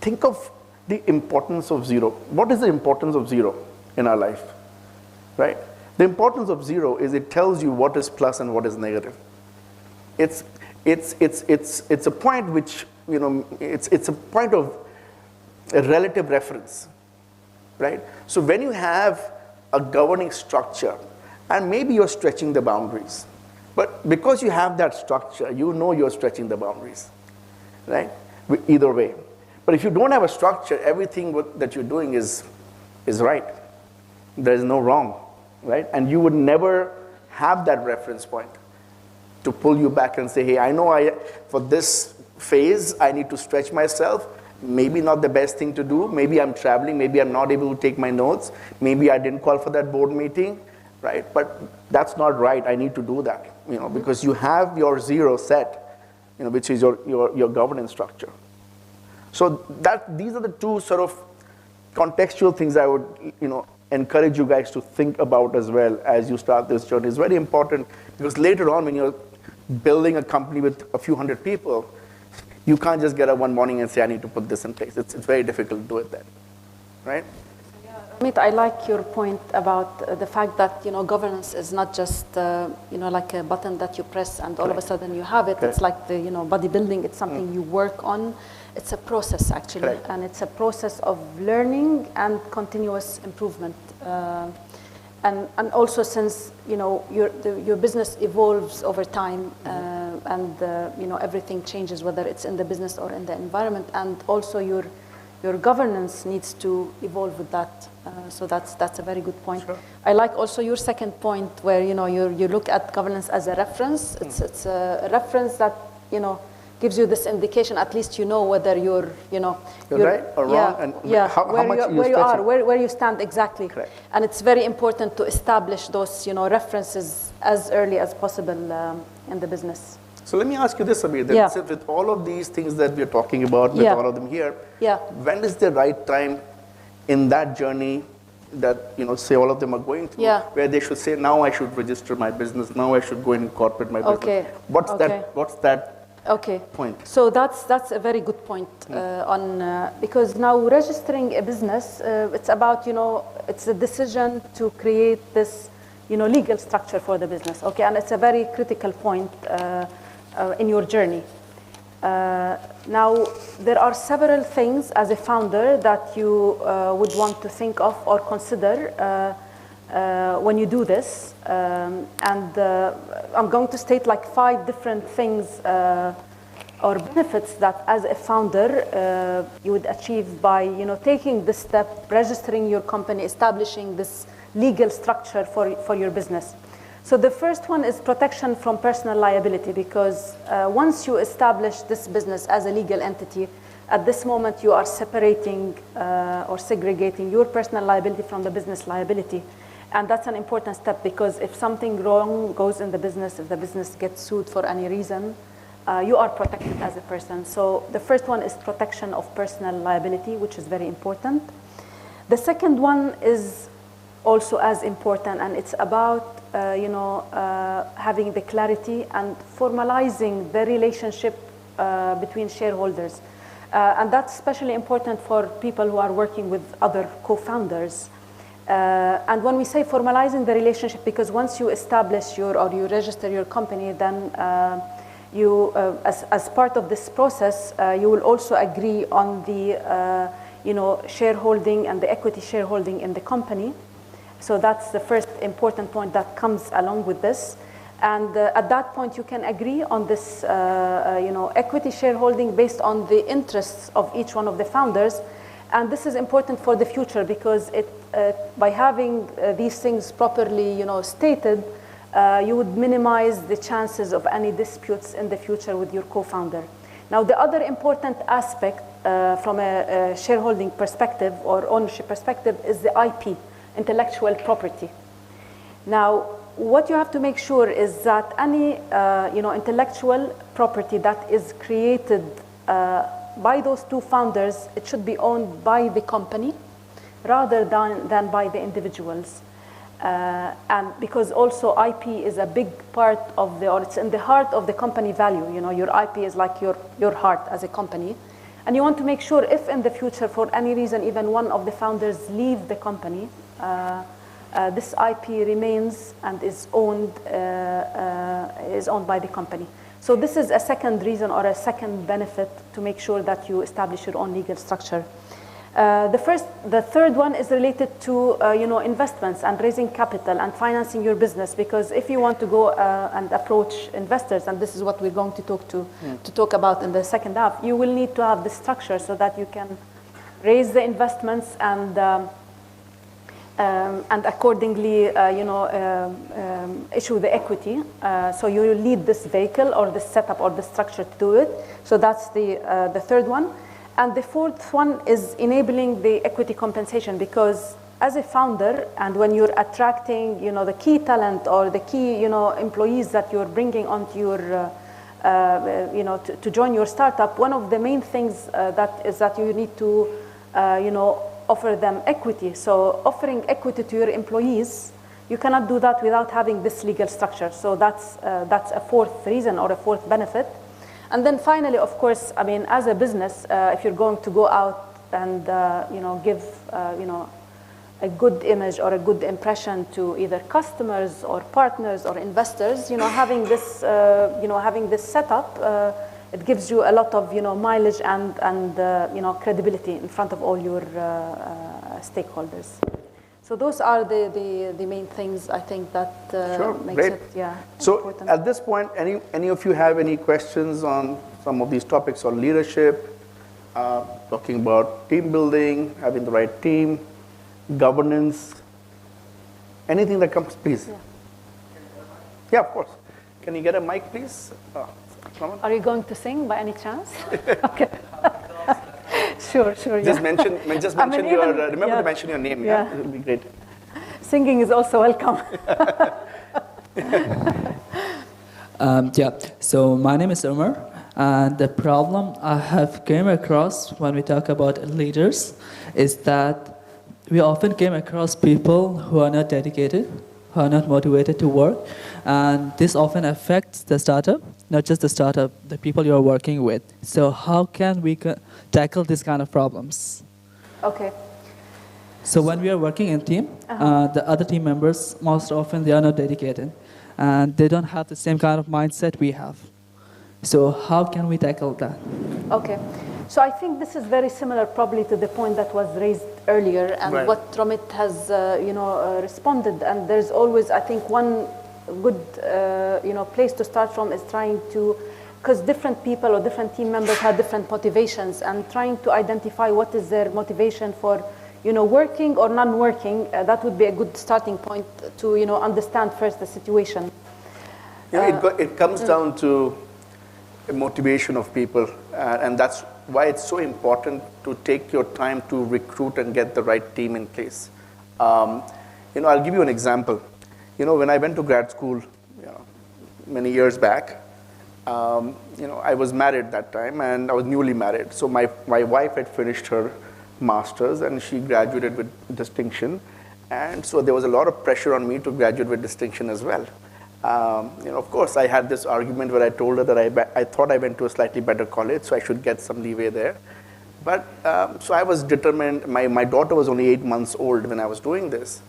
think of the importance of zero. What is the importance of zero in our life, right? The importance of zero is it tells you what is plus and what is negative. It's a point which, it's a point of a relative reference, right? So when you have a governing structure, and maybe you're stretching the boundaries, but because you have that structure, you know you're stretching the boundaries, right? Either way. But if you don't have a structure, everything that you're doing is right. There's no wrong, right? And you would never have that reference point to pull you back and say, hey, I know for this phase, I need to stretch myself. Maybe not the best thing to do. Maybe I'm traveling. Maybe I'm not able to take my notes. Maybe I didn't call for that board meeting, right? But that's not right. I need to do that, because you have your zero set, which is your governance structure. So these are the two sort of contextual things I would, encourage you guys to think about as well as you start this journey. It's very important because later on when you're building a company with a few hundred people, you can't just get up one morning and say, I need to put this in place. It's very difficult to do it then, right? Amit, I like your point about the fact that governance is not just like a button that you press and all of a sudden you have it. It's like the bodybuilding. It's something you work on. It's a process actually, and it's a process of learning and continuous improvement. And also since your business evolves over time, and everything changes, whether it's in the business or in the environment, and also your governance needs to evolve with that. So that's a very good point. Sure. I like also your second point where you look at governance as a reference. It's a reference that gives you this indication. At least whether you're right or wrong, and how much where you are, where you stand exactly. Correct. And it's very important to establish those references as early as possible in the business. So let me ask you this, Abir. With all of these things that we're talking about, with all of them here, when is the right time in that journey that say all of them are going through, where they should say, now I should register my business, now I should go and incorporate my business? What's that point? So that's a very good point because now registering a business, it's about it's a decision to create this legal structure for the business. And it's a very critical point in your journey. Now there are several things as a founder that you would want to think of or consider when you do this, and I'm going to state like 5 different things or benefits that as a founder you would achieve by taking this step, registering your company, establishing this legal structure for your business. So the first one is protection from personal liability, because once you establish this business as a legal entity, at this moment you are separating or segregating your personal liability from the business liability. And that's an important step, because if something wrong goes in the business, if the business gets sued for any reason, you are protected as a person. So the first one is protection of personal liability, which is very important. The second one is also as important, and it's about having the clarity and formalizing the relationship between shareholders. And that's especially important for people who are working with other co-founders. And when we say formalizing the relationship, because once you establish you register your company, then you, as part of this process, you will also agree on the shareholding and the equity shareholding in the company. So that's the first important point that comes along with this. And at that point, you can agree on this equity shareholding based on the interests of each one of the founders. And this is important for the future, because by having these things properly stated, you would minimize the chances of any disputes in the future with your co-founder. Now, the other important aspect from a shareholding perspective or ownership perspective is the IP, intellectual property. Now, what you have to make sure is that any intellectual property that is created by those two founders, it should be owned by the company rather than by the individuals. And because also IP is a big part of or it's in the heart of the company value. Your IP is like your heart as a company. And you want to make sure if in the future, for any reason, even one of the founders leave the company, this IP remains and is owned by the company. So this is a second reason or a second benefit to make sure that you establish your own legal structure. The third one is related to investments and raising capital and financing your business, because if you want to go and approach investors, and this is what we're going to talk about in the second half, you will need to have the structure so that you can raise the investments and accordingly issue the equity. So you need this vehicle or this setup or the structure to do it. So that's the third one. And the fourth one is enabling the equity compensation, because as a founder, and when you're attracting, the key talent or the key, employees that you're bringing onto your, to join your startup, one of the main things that you need to, offer them equity. So offering equity to your employees, you cannot do that without having this legal structure. So that's a fourth reason or a fourth benefit. And then finally, of course, I mean, as a business, if you're going to go out and give a good image or a good impression to either customers or partners or investors, having this setup, it gives you a lot of mileage and credibility in front of all your stakeholders. So those are the main things I think that makes great. it So important. at this point, any of you have any questions on some of these topics on leadership, talking about team building, having the right team, governance, anything that comes, please. Yeah, of course. Can you get a mic, please? Are you going to sing by any chance? Okay. Sure. Just mention your. Remember yeah. to mention your name. Yeah, it will be great. Singing is also welcome. So my name is Umar, and the problem I have came across when we talk about leaders is that we often came across people who are not dedicated, who are not motivated to work, and this often affects the startup, not just the startup, the people you are working with. So how can we tackle these kind of problems? Okay. So when we are working in team, the other team members, most often they are not dedicated, and they don't have the same kind of mindset we have. So how can we tackle that? Okay. So I think this is very similar probably to the point that was raised earlier and Right. what Romit has responded. And there's always, I think, one good place to start from is trying to, because different people or different team members have different motivations, and trying to identify what is their motivation for working or non-working. That would be a good starting point to understand first the situation. It comes down to the motivation of people, and that's why it's so important to take your time to recruit and get the right team in place. I'll give you an example. When I went to grad school many years back, I was married that time, and I was newly married. So my wife had finished her master's, and she graduated with distinction. And so there was a lot of pressure on me to graduate with distinction as well. Of course, I had this argument where I told her that I thought I went to a slightly better college, so I should get some leeway there. But so I was determined. My daughter was only 8 months old when I was doing this.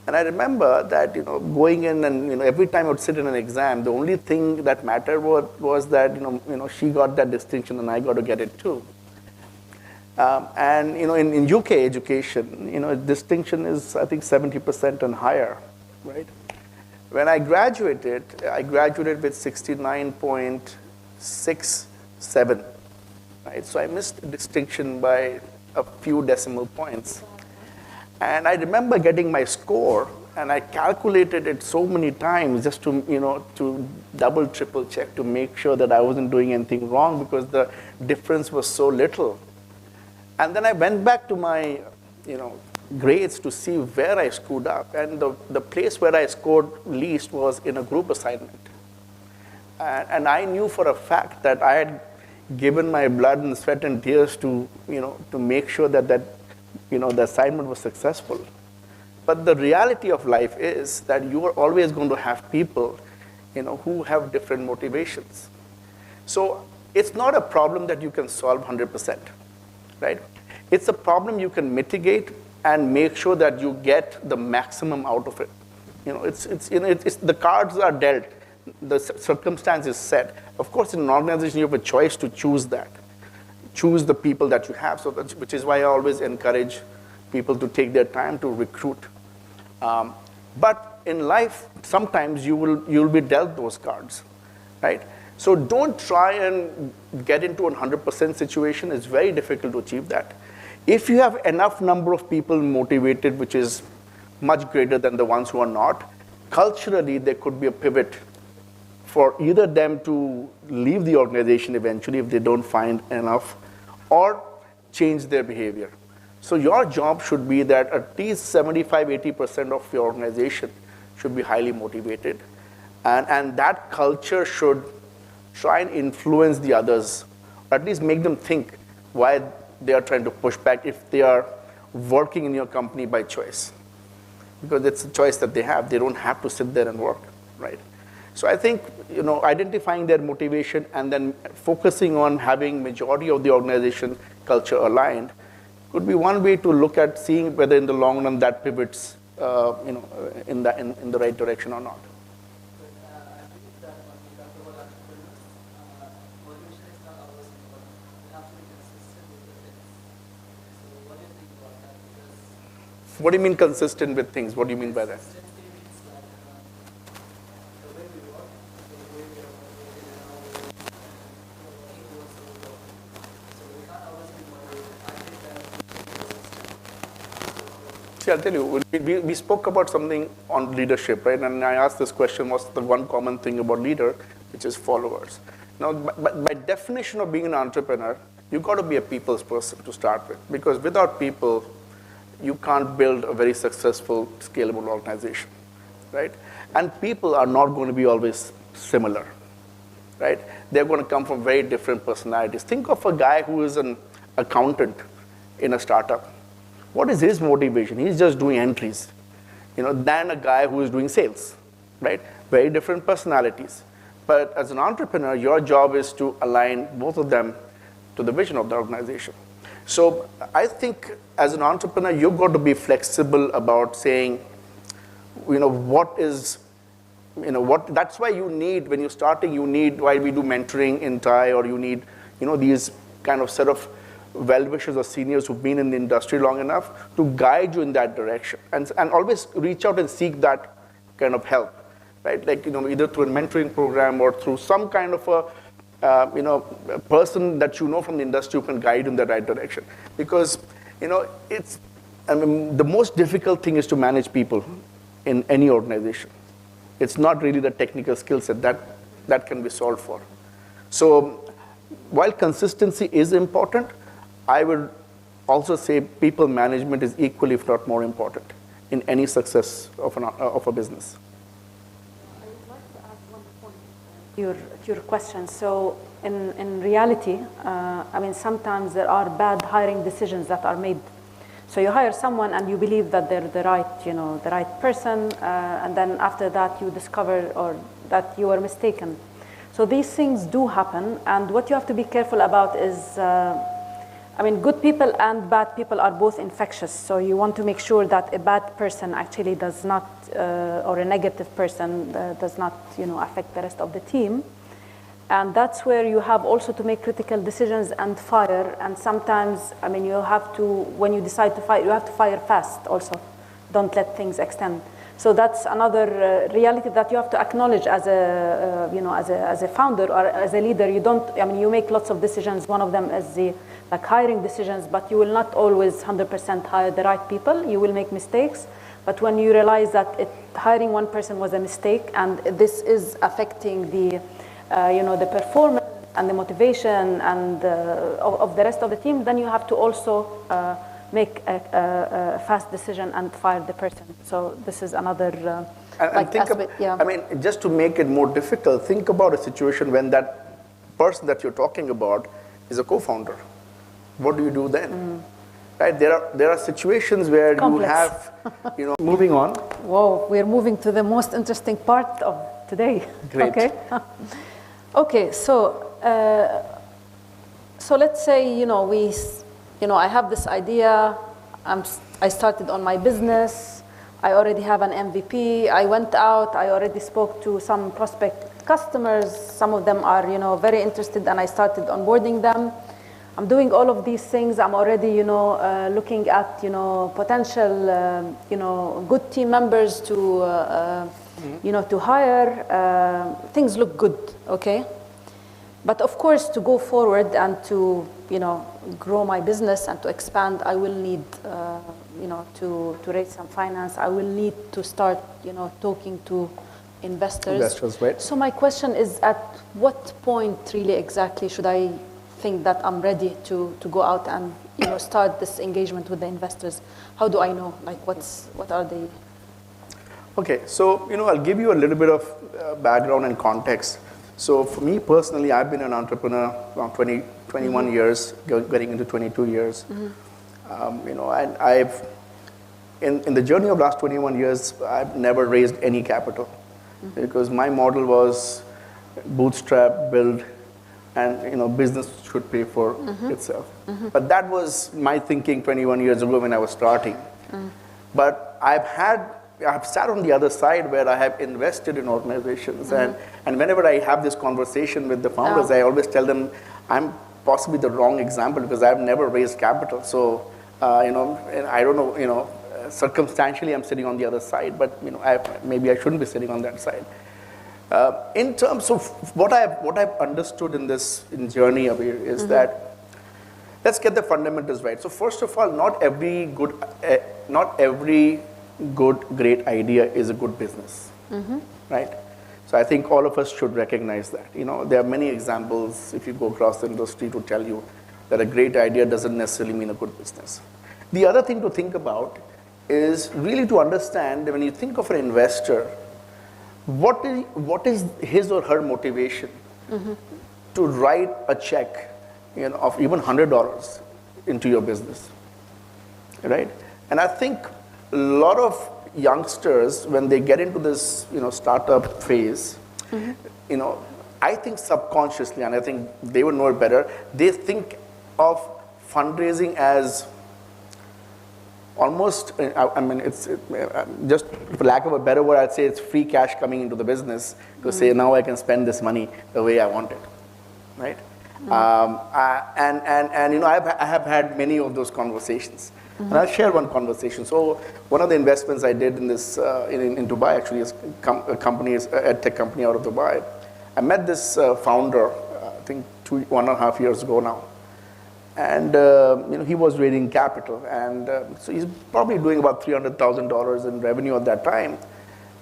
And I remember that going in and every time I would sit in an exam, the only thing that mattered was that she got that distinction and I got to get it too. And in UK education, distinction is I think 70% and higher, right? When I graduated with 69.67, right? So I missed distinction by a few decimal points. And I remember getting my score, and I calculated it so many times just to double, triple check to make sure that I wasn't doing anything wrong, because the difference was so little. And then I went back to my, grades to see where I screwed up. And the place where I scored least was in a group assignment. And I knew for a fact that I had given my blood and sweat and tears to make sure that the assignment was successful. But the reality of life is that you are always going to have people, who have different motivations. So it's not a problem that you can solve 100%, right? It's a problem you can mitigate and make sure that you get the maximum out of it. It's the cards are dealt, the circumstance is set. Of course, in an organization, you have a choice to choose that. choose the people that you have. So which is why I always encourage people to take their time to recruit. But in life, sometimes you'll be dealt those cards, right? So don't try and get into a 100% situation. It's very difficult to achieve that. If you have enough number of people motivated, which is much greater than the ones who are not, culturally there could be a pivot for either them to leave the organization eventually if they don't find enough, or change their behavior. So your job should be that at least 75-80% of your organization should be highly motivated. And that culture should try and influence the others, or at least make them think why they are trying to push back if they are working in your company by choice. Because it's a choice that they have. They don't have to sit there and work, right? So I think, identifying their motivation and then focusing on having majority of the organization culture aligned could be one way to look at seeing whether in the long run that pivots, in the right direction or not. What do you mean consistent with things? What do you mean by that? See, I'll tell you, we spoke about something on leadership, right? And I asked this question, what's the one common thing about leader, which is followers. Now, by definition of being an entrepreneur, you've got to be a people's person to start with. Because without people, you can't build a very successful, scalable organization, right? And people are not going to be always similar, right? They're going to come from very different personalities. Think of a guy who is an accountant in a startup. What is his motivation? He's just doing entries, than a guy who is doing sales, right? Very different personalities. But as an entrepreneur, your job is to align both of them to the vision of the organization. So I think as an entrepreneur, you've got to be flexible about saying, that's why you need, when you're starting, why we do mentoring in TiE, or you need, these kind of set of well-wishers or seniors who've been in the industry long enough to guide you in that direction. And always reach out and seek that kind of help, right? Like, either through a mentoring program or through some kind of a person that from the industry who can guide in the right direction. Because, the most difficult thing is to manage people in any organization. It's not really the technical skill set that can be solved for. So while consistency is important, I would also say people management is equally, if not more important, in any success of a business. I would like to add one point to your question. So in reality, sometimes there are bad hiring decisions that are made. So you hire someone and you believe that they're the right person, and then after that you discover that you were mistaken. So these things do happen, and what you have to be careful about is, good people and bad people are both infectious. So you want to make sure that a bad person actually does not, or a negative person does not, affect the rest of the team. And that's where you have also to make critical decisions and fire. And sometimes, you have to, when you decide to fire, you have to fire fast also. Don't let things extend. So that's another reality that you have to acknowledge as a founder or as a leader. You don't, you make lots of decisions. One of them is the hiring decisions, but you will not always 100% hire the right people. You will make mistakes. But when you realize that hiring one person was a mistake and this is affecting the performance and the motivation and of the rest of the team, then you have to also make a fast decision and fire the person. So this is another aspect. Just to make it more difficult, think about a situation when that person that you're talking about is a co-founder. What do you do then? Right? There are situations where Complex. you have, moving on. Whoa, we're moving to the most interesting part of today. Great. Okay. Okay, so let's say, I have this idea, I started on my business, I already have an MVP, I went out, I already spoke to some prospect customers, some of them are, very interested and I started onboarding them. I'm doing all of these things. I'm already, looking at, potential, good team members to, to hire. Things look good, okay? But of course, to go forward and to, grow my business and to expand, I will need, to raise some finance. I will need to start, talking to investors. Investors, right. So my question is, at what point really exactly should I think that I'm ready to go out and, start this engagement with the investors? How do I know? Like, what are they? Okay, so, I'll give you a little bit of background and context. So for me personally, I've been an entrepreneur around 21 years, getting into 22 years. And I've, in the journey of last 21 years, I've never raised any capital because my model was bootstrap, build, and business should pay for itself. But that was my thinking 21 years ago when I was starting. But I've sat on the other side where I have invested in organizations, and whenever I have this conversation with the founders, I always tell them I'm possibly the wrong example because I've never raised capital. So, and I don't know, circumstantially I'm sitting on the other side, but maybe I shouldn't be sitting on that side. In terms of what I've understood in this journey, Abir, is that let's get the fundamentals right. So first of all, not every great idea is a good business, right? So I think all of us should recognize that. There are many examples if you go across the industry to tell you that a great idea doesn't necessarily mean a good business. The other thing to think about is really to understand that when you think of an investor, what is his or her motivation to write a check of even $100 into your business, right? And I think a lot of youngsters, when they get into this startup phase, I think subconsciously, and I think they would know it better, they think of fundraising as almost, it's just for lack of a better word, I'd say it's free cash coming into the business to say, now I can spend this money the way I want it, right? I have had many of those conversations. And I'll share one conversation. So one of the investments I did in this, in Dubai actually is a tech company out of Dubai. I met this founder, I think 1.5 years ago now. And he was raising capital, and so he's probably doing about $300,000 in revenue at that time.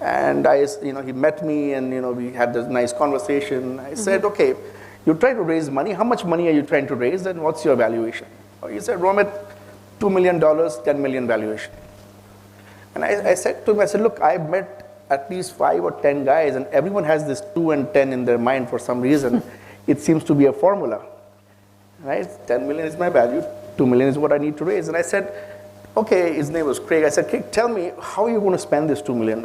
And he met me, and we had this nice conversation. I said, okay, you're trying to raise money. How much money are you trying to raise, and what's your valuation? He said, Romit, $2 million, 10 million valuation. And I said to him, I said, look, I've met at least 5 or 10 guys, and everyone has this 2 and 10 in their mind for some reason. It seems to be a formula. Right? 10 million is my value, 2 million is what I need to raise. And I said, okay, his name was Craig. I said, Craig, tell me, how are you going to spend this $2 million?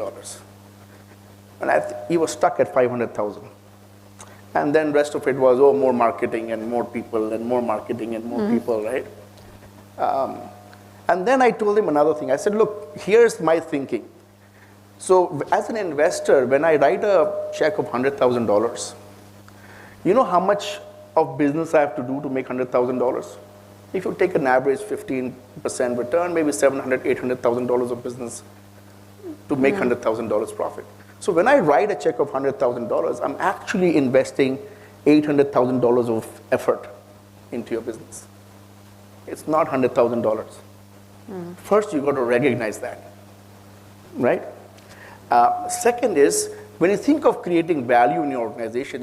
And he was stuck at 500,000. And then rest of it was, more marketing and more people and more marketing and more people, right? And then I told him another thing. I said, look, here's my thinking. So as an investor, when I write a check of $100,000, you know how much of business I have to do to make $100,000? If you take an average 15% return, maybe $700,000, $800,000 of business to make $100,000 profit. So when I write a check of $100,000, I'm actually investing $800,000 of effort into your business. It's not $100,000. First, you got to recognize that, right? Second is, when you think of creating value in your organization,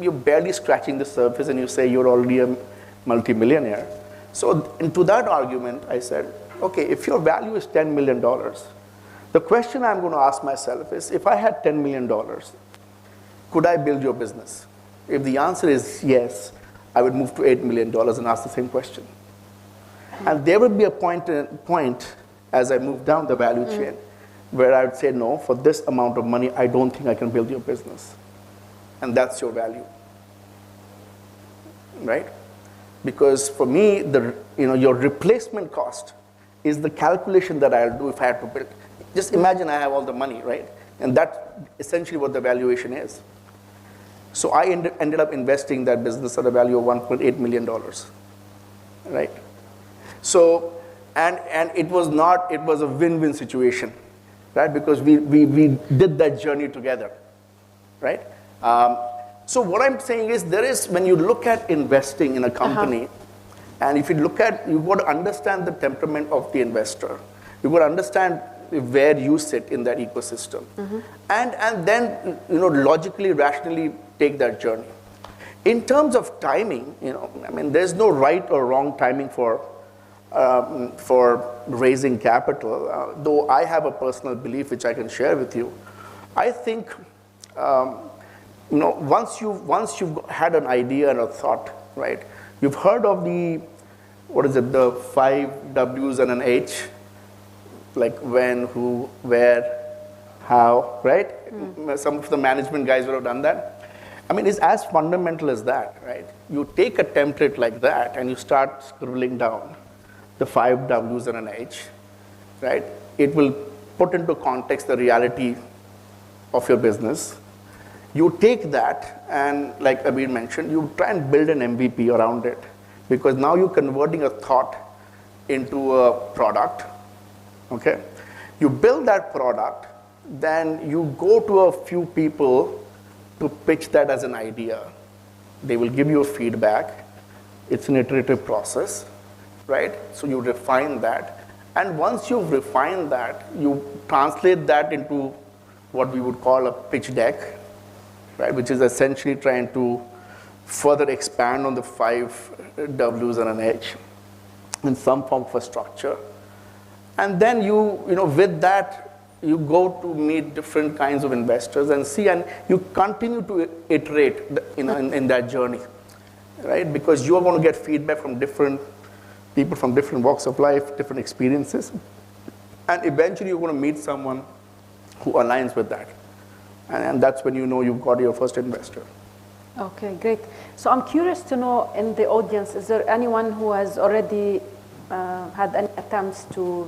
you're barely scratching the surface, and you say you're already a multimillionaire. So into that argument, I said, okay, if your value is $10 million, the question I'm going to ask myself is, if I had $10 million, could I build your business? If the answer is yes, I would move to $8 million and ask the same question. And there would be a point as I move down the value chain where I would say, no, for this amount of money, I don't think I can build your business. And that's your value, right? Because for me, your replacement cost is the calculation that I'll do if I had to build. Just imagine I have all the money, right? And that's essentially what the valuation is. So I ended up investing that business at a value of $1.8 million. right? So, and it was not, it was a win-win situation, right? Because we did that journey together, right? So what I'm saying is there is, when you look at investing in a company, and if you look at, you've got to understand the temperament of the investor. You've got to understand where you sit in that ecosystem. And then, logically, rationally take that journey. In terms of timing, I mean, there's no right or wrong timing for raising capital, though I have a personal belief which I can share with you. I think, once you've had an idea and a thought, right? You've heard of the 5 W's and an H, like when, who, where, how, right? Some of the management guys would have done that. I mean, it's as fundamental as that, right? You take a template like that and you start scribbling down the 5 W's and an H, right? It will put into context the reality of your business. You take that and, like Abir mentioned, you try and build an MVP around it, because now you're converting a thought into a product, okay? You build that product, then you go to a few people to pitch that as an idea. They will give you a feedback. It's an iterative process, right? So you refine that. And once you've refined that, you translate that into what we would call a pitch deck, right? Which is essentially trying to further expand on the 5 W's and an H in some form of a structure. And then with that, you go to meet different kinds of investors and see, and you continue to iterate in that journey, right? Because you are going to get feedback from different people from different walks of life, different experiences. And eventually you're going to meet someone who aligns with that. And that's when you know you've got your first investor. Okay, great. So I'm curious to know, in the audience, is there anyone who has already had any attempts to,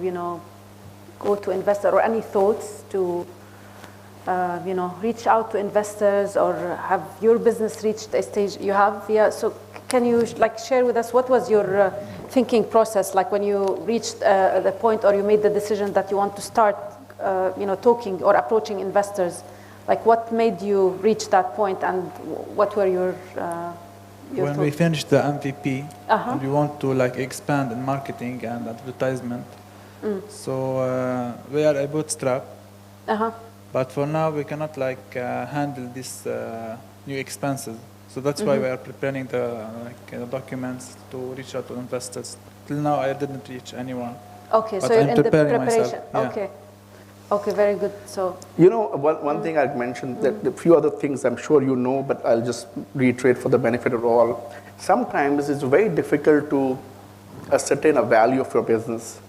go to investor, or any thoughts to, reach out to investors, or have your business reached a stage you have? Yeah. So can you share with us what was your thinking process like when you reached the point, or you made the decision that you want to start, talking or approaching investors? Like, what made you reach that point, and what were your when we finished the MVP, and we want to expand in marketing and advertisement. So we are a bootstrap, but for now we cannot handle these new expenses. So that's why we are preparing the documents to reach out to investors. Till now I didn't reach anyone. Okay, but so you're I'm in the preparing preparation. Myself. Yeah. Okay, very good. So one thing I'd mention, that a few other things I'm sure you know, but I'll just reiterate for the benefit of all. Sometimes it's very difficult to ascertain a value of your business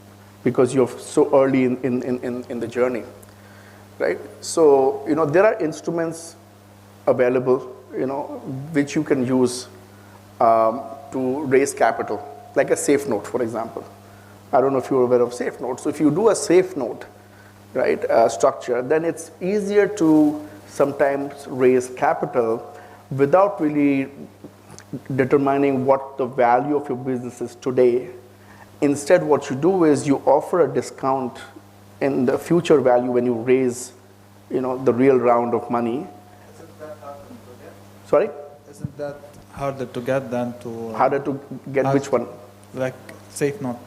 because you're so early in the journey, right? So there are instruments available, which you can use to raise capital, like a safe note, for example. I don't know if you're aware of safe notes. So if you do a safe note, right, structure, then it's easier to sometimes raise capital without really determining what the value of your business is today. Instead, what you do is you offer a discount in the future value when you raise, the real round of money. Isn't that harder to get? Sorry? Isn't that harder to get than to... Harder to get which one? Like safe note.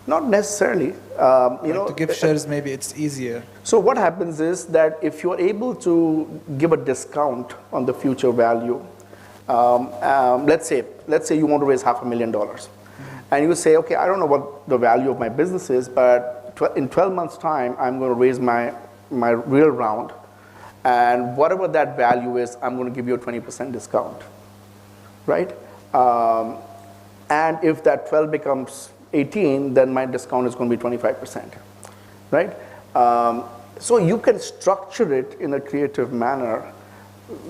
Not necessarily. To give shares, maybe it's easier. So what happens is that if you're able to give a discount on the future value, let's say you want to raise $500,000, and you say, okay, I don't know what the value of my business is, but in 12 months' time, I'm going to raise my real round, and whatever that value is, I'm going to give you a 20% discount, right? And if that 12 becomes 18, then my discount is going to be 25%, right? So you can structure it in a creative manner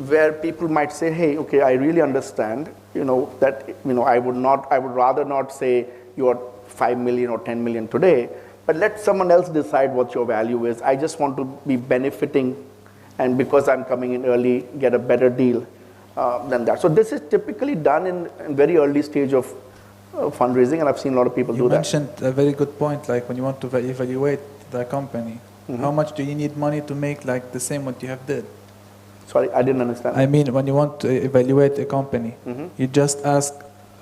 where people might say, hey, okay, I really understand, that, I would rather not say you're 5 million or 10 million today, but let someone else decide what your value is. I just want to be benefiting, and because I'm coming in early, get a better deal than that. So this is typically done in very early stage of fundraising, and I've seen a lot of people You do that. mentioned a very good point, like when you want to evaluate the company, how much do you need money to make like the same what you have did? Sorry, I didn't understand. I mean, when you want to evaluate a company, you just ask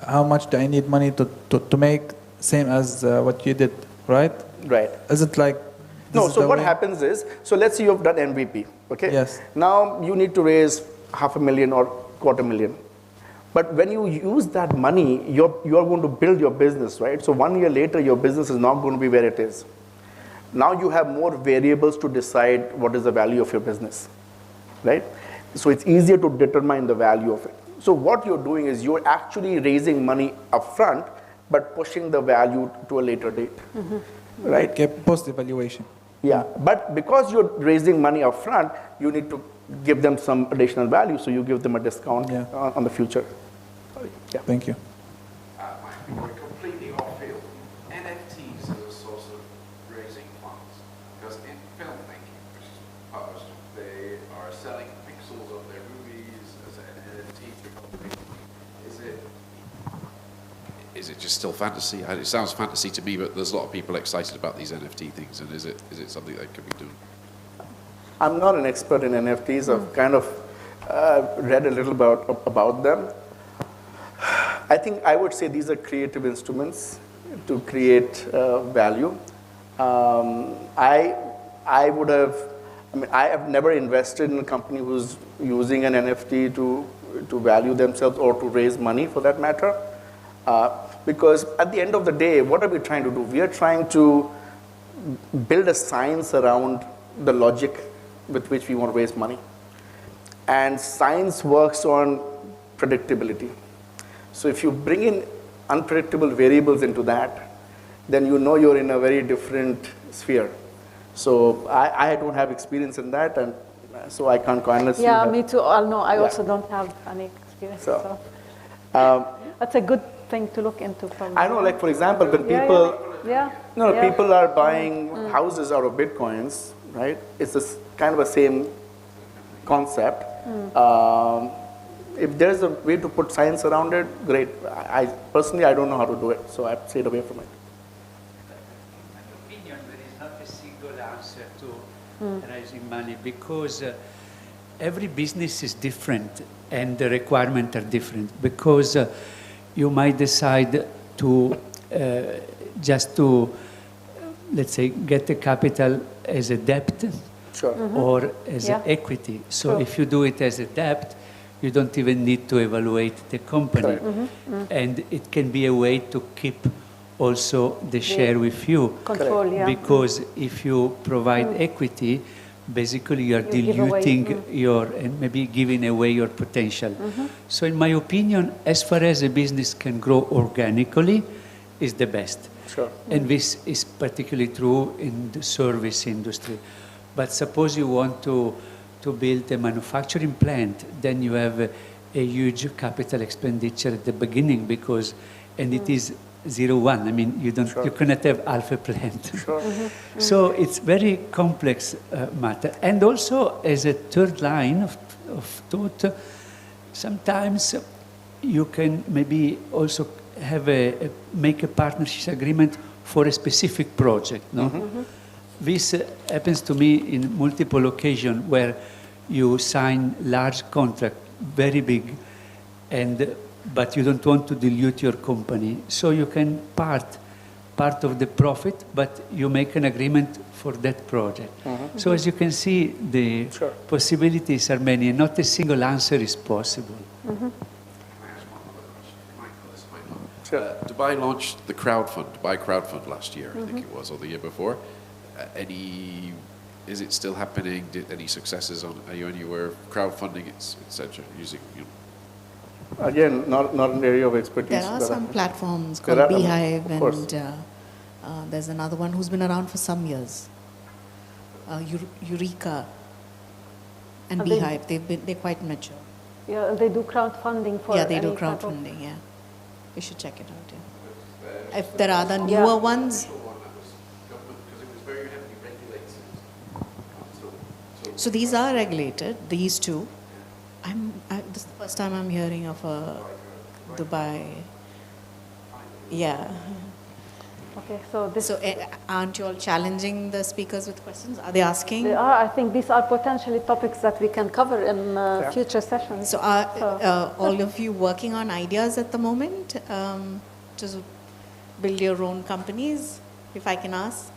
how much do I need money to make same as what you did, right? Right. Is it like No, is so the what way- happens is, so let's say you've done MVP, okay? Yes. Now you need to raise $500,000 or $250,000. But when you use that money, you're going to build your business, right? So 1 year later, your business is not going to be where it is. Now you have more variables to decide what is the value of your business, right? So it's easier to determine the value of it. So what you're doing is you're actually raising money upfront, but pushing the value to a later date, right? Okay, post evaluation. Yeah, but because you're raising money upfront, you need to give them some additional value, so you give them a discount Yeah. on the future. Yeah. Thank you. We're completely off field. NFTs are a source of raising funds. Because in filmmaking, which is published, they are selling pixels of their movies as an NFT to company. Is it just still fantasy? It sounds fantasy to me, but there's a lot of people excited about these NFT things, and is it something that could be done? I'm not an expert in NFTs. I've kind of read a little about them. I think I would say these are creative instruments to create value. I have never invested in a company who's using an NFT to value themselves or to raise money for that matter. Because at the end of the day, what are we trying to do? We are trying to build a science around the logic with which we want to raise money. And science works on predictability. So if you bring in unpredictable variables into that, then you know you're in a very different sphere. So I don't have experience in that, and so I can't unless you Yeah, have. me too. No, I Yeah. also don't have any experience. So, So that's a good thing to look into. Probably. I know, like for example, when Yeah, people, yeah. no, Yeah. people are buying houses out of bitcoins, right? It's this kind of a same concept. If there's a way to put science around it, great. I personally, I don't know how to do it, so I've stayed away from it. In my opinion, there is not a single answer to raising money because every business is different and the requirements are different. Because you might decide to just to, let's say, get the capital as a debt Sure. or as Yeah. equity. So True. if you do it as a debt, you don't even need to evaluate the company. Correct. And it can be a way to keep also the share with you. Control, yeah. Because if you provide equity, basically you are You give away, diluting your, and maybe giving away your potential. So in my opinion, as far as a business can grow organically, is the best. Sure. And this is particularly true in the service industry. But suppose you want to build a manufacturing plant, then you have a huge capital expenditure at the beginning because, and it is 0-1. I mean, you cannot have half a plant. Sure. So it's very complex matter. And also, as a third line of thought, sometimes you can maybe also have make a partnership agreement for a specific project. No, this happens to me in multiple occasions where you sign large contract, very big, but you don't want to dilute your company, so you can part of the profit, but you make an agreement for that project. So as you can see, the possibilities are many, and not a single answer is possible. Can I ask one other question? Michael, this might not. Dubai launched the Dubai crowdfund last year, I think it was, or the year before. Is it still happening? Any successes are you anywhere crowdfunding, etc. using? Again, not an area of expertise. There are but some platforms there called are, Beehive, of course. and there's another one who's been around for some years. Eureka and Are they- Beehive, they're quite mature. Yeah, they do crowdfunding for. Yeah, they do any type of- crowdfunding. Yeah, you should check it out. Yeah. If there are other newer ones, Because it was very heavily regulated. so these are regulated. These two. This is the first time I'm hearing of a Dubai. Yeah. Okay, so this. So aren't you all challenging the speakers with questions? Are they asking? They are. I think these are potentially topics that we can cover in future sessions. So are all of you working on ideas at the moment to build your own companies, if I can ask?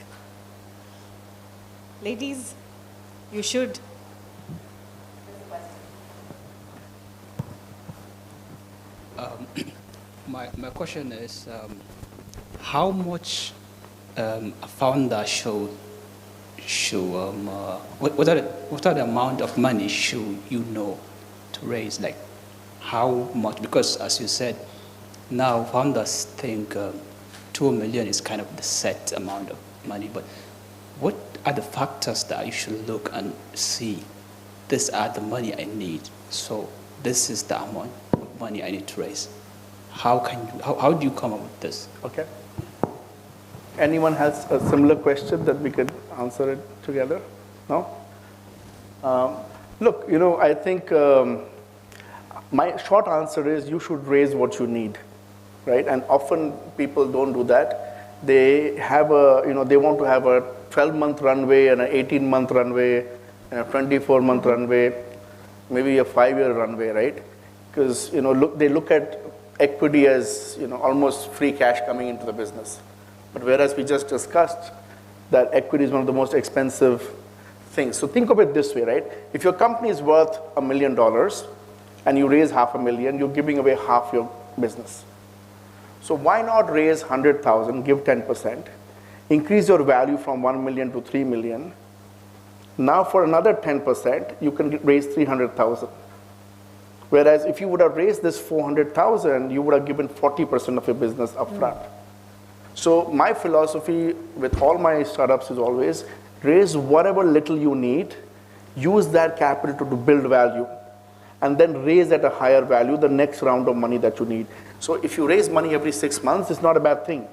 Ladies, you should. My question is, how much a founder should what are the amount of money should you know to raise? Like, how much? Because as you said, now founders think 2 million is kind of the set amount of money. But what are the factors that you should look and see? These are the money I need. So this is the amount of money I need to raise. How do you come up with this? Okay. Anyone has a similar question that we could answer it together? No? Look, I think my short answer is you should raise what you need, right? And often people don't do that. They have they want to have a 12-month runway and an 18-month runway and a 24-month runway, maybe a 5-year runway, right? Because they look at equity as almost free cash coming into the business. But whereas we just discussed that equity is one of the most expensive things. So think of it this way, right? If your company is worth $1 million and you raise $500,000, you're giving away half your business. So why not raise 100,000, give 10%, increase your value from 1 million to 3 million. Now for another 10%, you can raise 300,000. Whereas if you would have raised this 400,000, you would have given 40% of your business upfront. So my philosophy with all my startups is always raise whatever little you need, use that capital to build value, and then raise at a higher value the next round of money that you need. So if you raise money every 6 months, it's not a bad thing.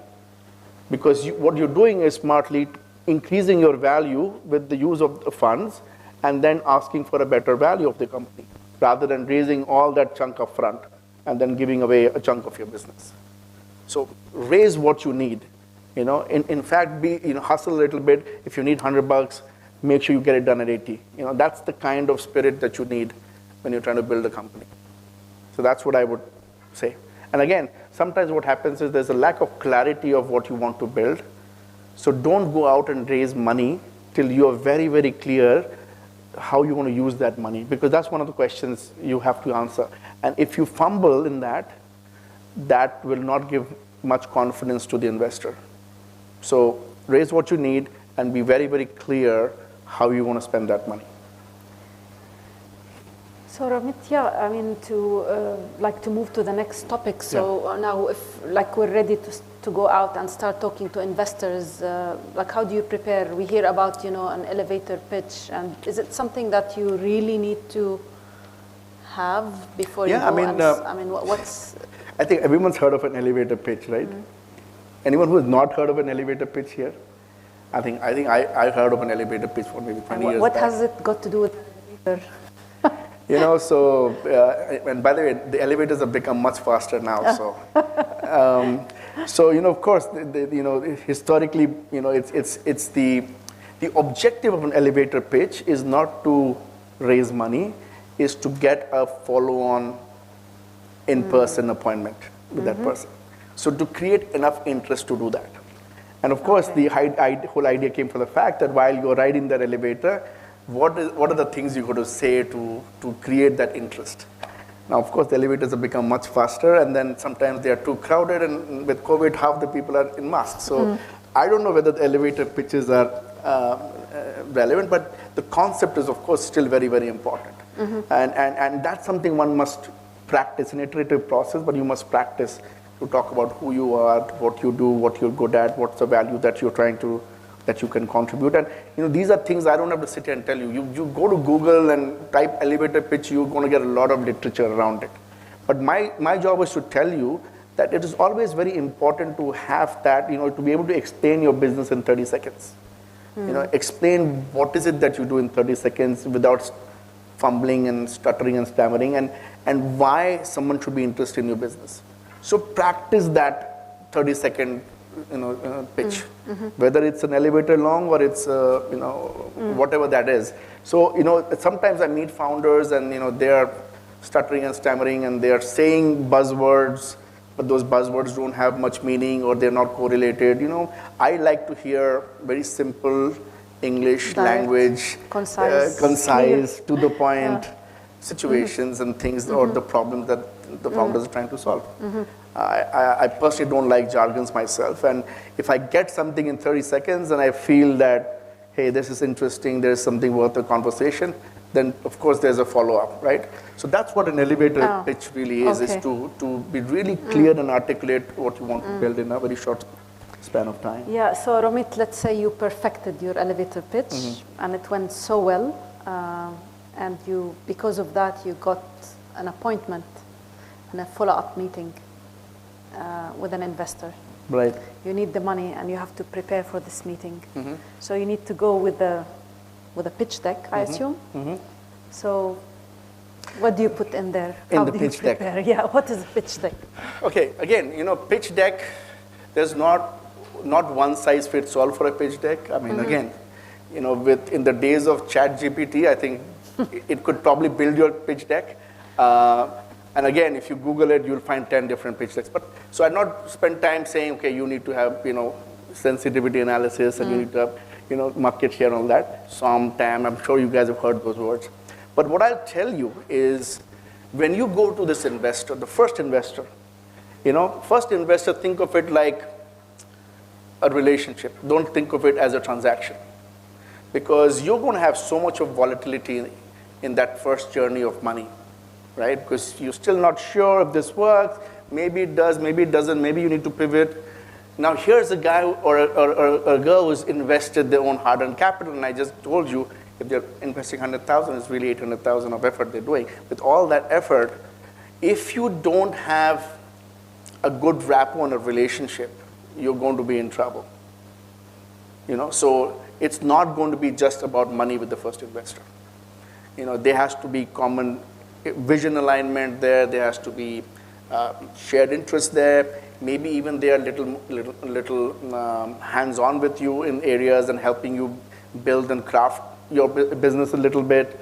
Because what you're doing is smartly increasing your value with the use of the funds and then asking for a better value of the company, rather than raising all that chunk up front and then giving away a chunk of your business. So raise what you need. In fact, hustle a little bit. If you need $100, make sure you get it done at 80. That's the kind of spirit that you need when you're trying to build a company. So that's what I would say. And again, sometimes what happens is there's a lack of clarity of what you want to build. So don't go out and raise money till you are very, very clear how you want to use that money, because that's one of the questions you have to answer. And if you fumble in that, that will not give much confidence to the investor. So raise what you need and be very, very clear how you want to spend that money. So Ramit, I mean, to move to the next topic. So now, if we're ready to go out and start talking to investors, how do you prepare? We hear about an elevator pitch, and is it something that you really need to have before you go? What's I think everyone's heard of an elevator pitch, right? Mm-hmm. Anyone who has not heard of an elevator pitch here? I think I heard of an elevator pitch for maybe 20 years What back. has it got to do with elevator? And by the way, the elevators have become much faster now. Of course, historically, it's the objective of an elevator pitch is not to raise money, is to get a follow-on in-person appointment with that person. So to create enough interest to do that. And of course, the whole idea came from the fact that while you're riding that elevator, what are the things you got to say to create that interest? Now, of course, the elevators have become much faster, and then sometimes they are too crowded, and with COVID, half the people are in masks. So I don't know whether the elevator pitches are relevant, but the concept is, of course, still very, very important. And that's something one must practice, an iterative process, but you must practice to talk about who you are, what you do, what you're good at, what's the value that you're trying to, that you can contribute. And these are things I don't have to sit here and tell you. You go to Google and type elevator pitch, you're going to get a lot of literature around it. But my job is to tell you that it is always very important to have that, to be able to explain your business in 30 seconds. Explain what is it that you do in 30 seconds without fumbling and stuttering and stammering, and why someone should be interested in your business. So practice that 30-second pitch, whether it's an elevator long or it's whatever that is. So sometimes I meet founders and they are stuttering and stammering and they are saying buzzwords, but those buzzwords don't have much meaning or they're not correlated. I like to hear very simple English language, concise, to the point situations and things or the problems that the founders are trying to solve. I personally don't like jargons myself, and if I get something in 30 seconds and I feel that, hey, this is interesting, there's something worth a conversation, then of course there's a follow-up, right? So that's what an elevator pitch really is to be really clear and articulate what you want to build in a very short span of time. Yeah, so Romit, let's say you perfected your elevator pitch and it went so well, and because of that you got an appointment and a follow-up meeting with an investor. Right. You need the money and you have to prepare for this meeting. So you need to go with a pitch deck, I assume. So what do you put in there? In the pitch deck. Yeah, what is a pitch deck? Okay, again, pitch deck, there's not one size fits all for a pitch deck. I mean, again, in the days of ChatGPT, I think it could probably build your pitch deck. And again, if you Google it, you'll find 10 different pitch decks. But so I'd not spend time saying, okay, you need to have, sensitivity analysis and you need to have, market share and all that. SOM, TAM, I'm sure you guys have heard those words. But what I'll tell you is when you go to this investor, the first investor, think of it like a relationship. Don't think of it as a transaction. Because you're going to have so much of volatility in that first journey of money. Right? Because you're still not sure if this works. Maybe it does, maybe it doesn't, maybe you need to pivot. Now here's a guy or a girl who's invested their own hard-earned capital, and I just told you, if they're investing 100,000, it's really 800,000 of effort they're doing. With all that effort, if you don't have a good rapport and a relationship, you're going to be in trouble. So it's not going to be just about money with the first investor. There has to be common vision alignment there. There has to be shared interest there. Maybe even they are little hands-on with you in areas and helping you build and craft your business a little bit.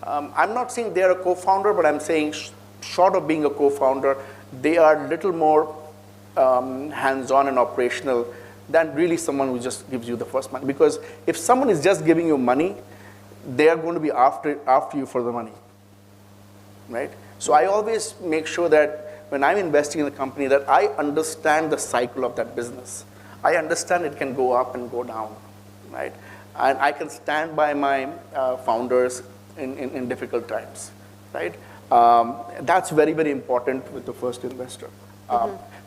I'm not saying they are a co-founder, but I'm saying short of being a co-founder, they are a little more hands-on and operational than really someone who just gives you the first money. Because if someone is just giving you money, they are going to be after you for the money. Right? So I always make sure that when I'm investing in a company that I understand the cycle of that business. I understand it can go up and go down, right? And I can stand by my founders in difficult times, right? That's very, very important with the first investor.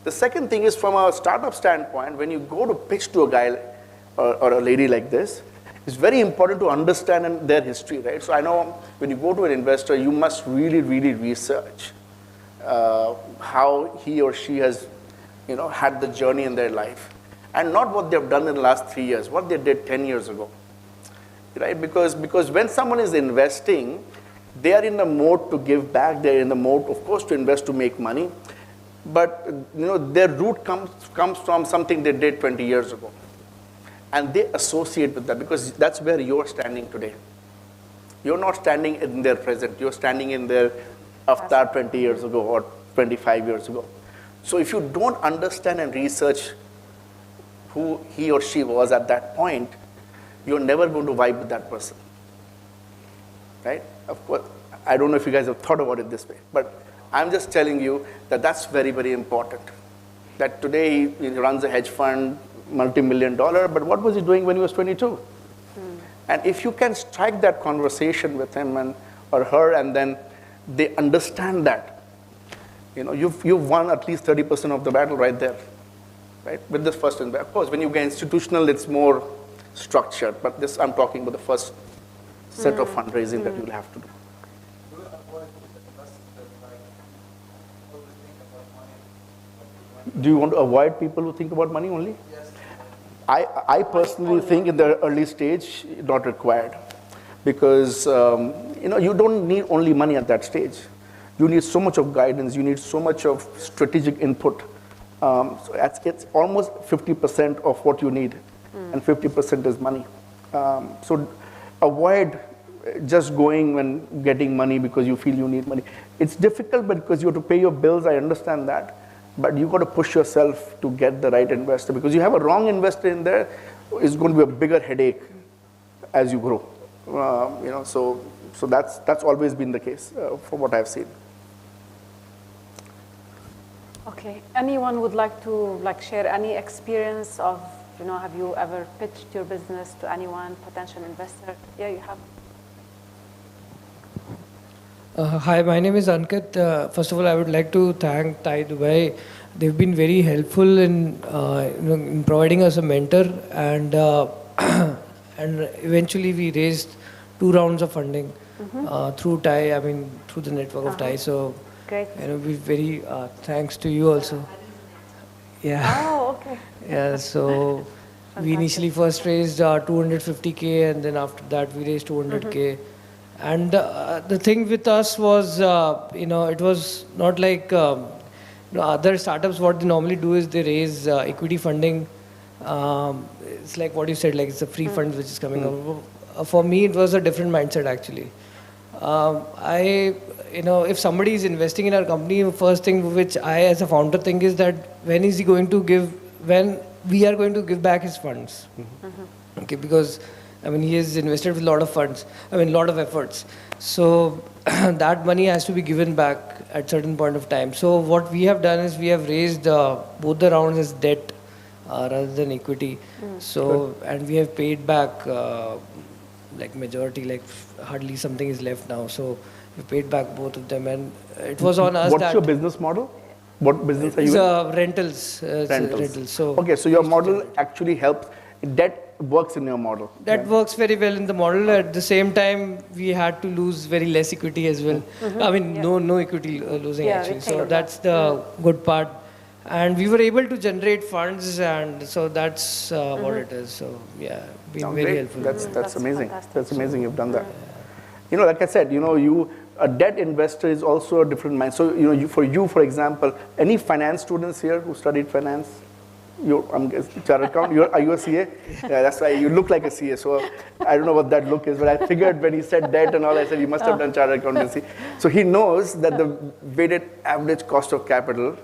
The second thing is from a startup standpoint, when you go to pitch to a guy or a lady like this, it's very important to understand their history, right? So I know when you go to an investor, you must really, really research how he or she has, had the journey in their life. And not what they've done in the last 3 years, what they did 10 years ago, right? Because when someone is investing, they are in the mode to give back. They're in the mode, of course, to invest to make money. But, their root comes from something they did 20 years ago. And they associate with that because that's where you're standing today. You're not standing in their present. You're standing in their avatar 20 years ago or 25 years ago. So if you don't understand and research who he or she was at that point, you're never going to vibe with that person. Right? Of course, I don't know if you guys have thought about it this way, but I'm just telling you that that's very, very important. That today he runs a hedge fund, multi-million-dollar, but what was he doing when he was 22? And if you can strike that conversation with him or her, and then they understand that, you've won at least 30% of the battle right there, right? With this first investment. Of course, when you get institutional, it's more structured, but this, I'm talking about the first set of fundraising that you'll have to do. Do you want to avoid people who think about money only? Yes. I personally think in the early stage, not required. Because, you don't need only money at that stage. You need so much of guidance. You need so much of strategic input So it's almost 50% of what you need, and 50% is money. So avoid just going and getting money because you feel you need money. It's difficult because you have to pay your bills, I understand that, but you've got to push yourself to get the right investor, because you have a wrong investor in there, it's going to be a bigger headache as you grow. So that's always been the case from what I've seen. Okay. Anyone would like to share any experience of, have you ever pitched your business to anyone, potential investor? Yeah, you have. Hi, my name is Ankit. First of all, I would like to thank TiE Dubai. They've been very helpful in providing us a mentor, and and eventually we raised 2 rounds of funding through TiE. I mean, through the network of TiE. So, great. We very thanks to you also. Yeah. Oh, okay. Yeah. So we initially first raised 250K, and then after that we raised 200K. And the thing with us was, it was not like other startups. What they normally do is they raise equity funding. It's like what you said, like it's a free fund which is coming up. For me, it was a different mindset actually. If somebody is investing in our company, the first thing which I as a founder think is that when is he going to give, when we are going to give back his funds. Okay, because he has invested with a lot of funds, a lot of efforts. So that money has to be given back at certain point of time. So what we have done is we have raised both the rounds as debt rather than equity. So, and we have paid back majority, hardly something is left now. So we paid back both of them, and it was on us. What's your business model? What business are you in? Rentals. Rentals. So okay, so your model actually helps. Debt works in your model. That works very well in the model. At the same time, we had to lose very less equity as well. No equity losing actually. So that's the good part. And we were able to generate funds, and so that's what it is. So yeah, been very helpful. That's amazing. Fantastic. That's amazing. You've done that. Like I said, a debt investor is also a different mind. So for example, any finance students here who studied finance? I'm chartered account. Are you a CA? Yeah, that's why you look like a CA. So I don't know what that look is, but I figured when he said debt and all, I said you must have done chartered accountancy. So he knows that the weighted average cost of capital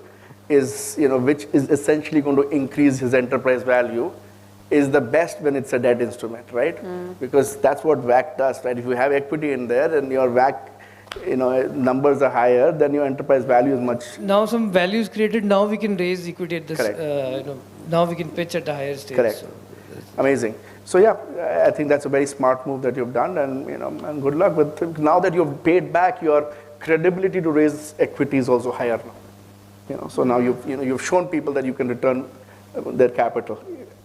is, which is essentially going to increase his enterprise value, is the best when it's a debt instrument, right? Because that's what WACC does, right? If you have equity in there and your WACC numbers are higher, then your enterprise value is much. Now some value is created. Now we can raise equity at this. Now we can pitch at a higher stage. Correct. So amazing. So yeah, I think that's a very smart move that you've done, and and good luck with. Now that you've paid back, your credibility to raise equity is also higher now. So now you've shown people that you can return their capital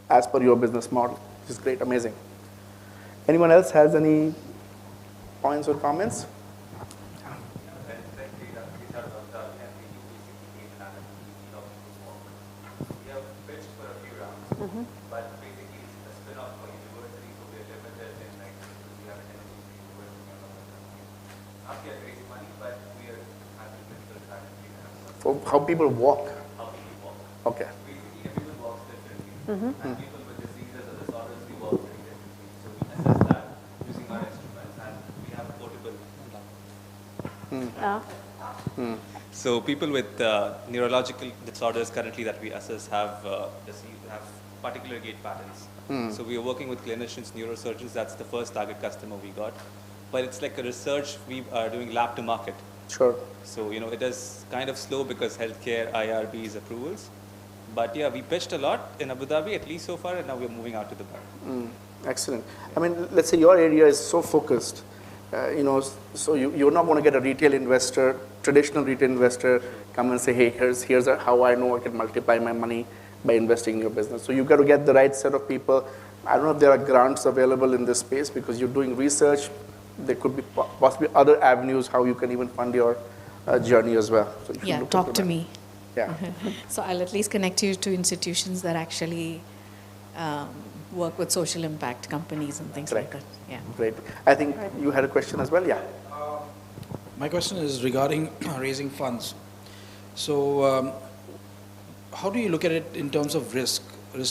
as per your business model, which is great, amazing. Anyone else has any points or comments? But basically it's a spin-off for universities, so we're limited in we have a tendency to university and not yet raise money, but we are having difficult time. For how people walk? How people walk. Okay. Basically everyone walks differently. And people with diseases or disorders, we walk very differently. So we assess that using our instruments, and we have a portable. So people with neurological disorders currently that we assess have particular gait patterns. So we are working with clinicians, neurosurgeons. That's the first target customer we got. But it's like a research. We are doing lab to market. Sure. So, it is kind of slow because healthcare, IRBs, approvals. But yeah, we pitched a lot in Abu Dhabi, at least so far, and now we're moving out to Dubai. Excellent. Let's say your area is so focused, so you're not going to get a retail investor, traditional retail investor, come and say, hey, here's how I know I can multiply my money by investing in your business. So you've got to get the right set of people. I don't know if there are grants available in this space because you're doing research. There could be possibly other avenues how you can even fund your journey as well. So yeah, talk to me. Yeah. So I'll at least connect you to institutions that actually work with social impact companies and things like that. Yeah. Great. I think you had a question as well. Yeah. My question is regarding raising funds. So how do you look at it in terms of risk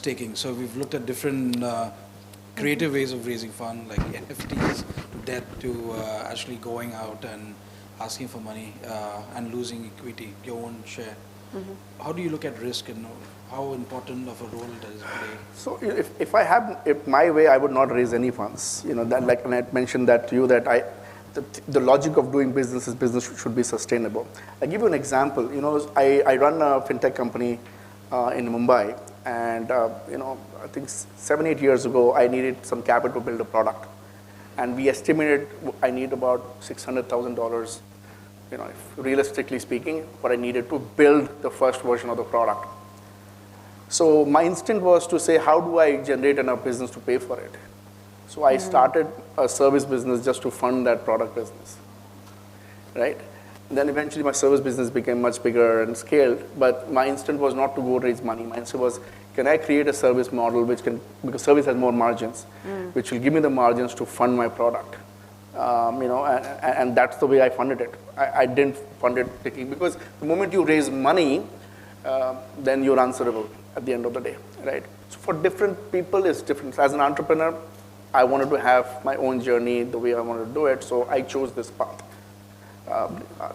taking? So we've looked at different creative ways of raising fund, like NFTs, to debt, to actually going out and asking for money and losing equity, your own share. How do you look at risk, and how important of a role does it play? So if my way, I would not raise any funds. That, like, and I mentioned that to you, that the logic of doing business is business should be sustainable. I'll give you an example. I run a fintech company in Mumbai, and I think 7-8 years ago, I needed some capital to build a product, and we estimated I need about $600,000. If realistically speaking, what I needed to build the first version of the product. So my instinct was to say, how do I generate enough business to pay for it? So I started a service business just to fund that product business, right? And then eventually my service business became much bigger and scaled, but my instinct was not to go raise money. My instinct was, can I create a service model because service has more margins, which will give me the margins to fund my product. And that's the way I funded it. I didn't fund it thinking, because the moment you raise money, then you're answerable at the end of the day, right? So for different people, it's different. As an entrepreneur, I wanted to have my own journey the way I wanted to do it, so I chose this path.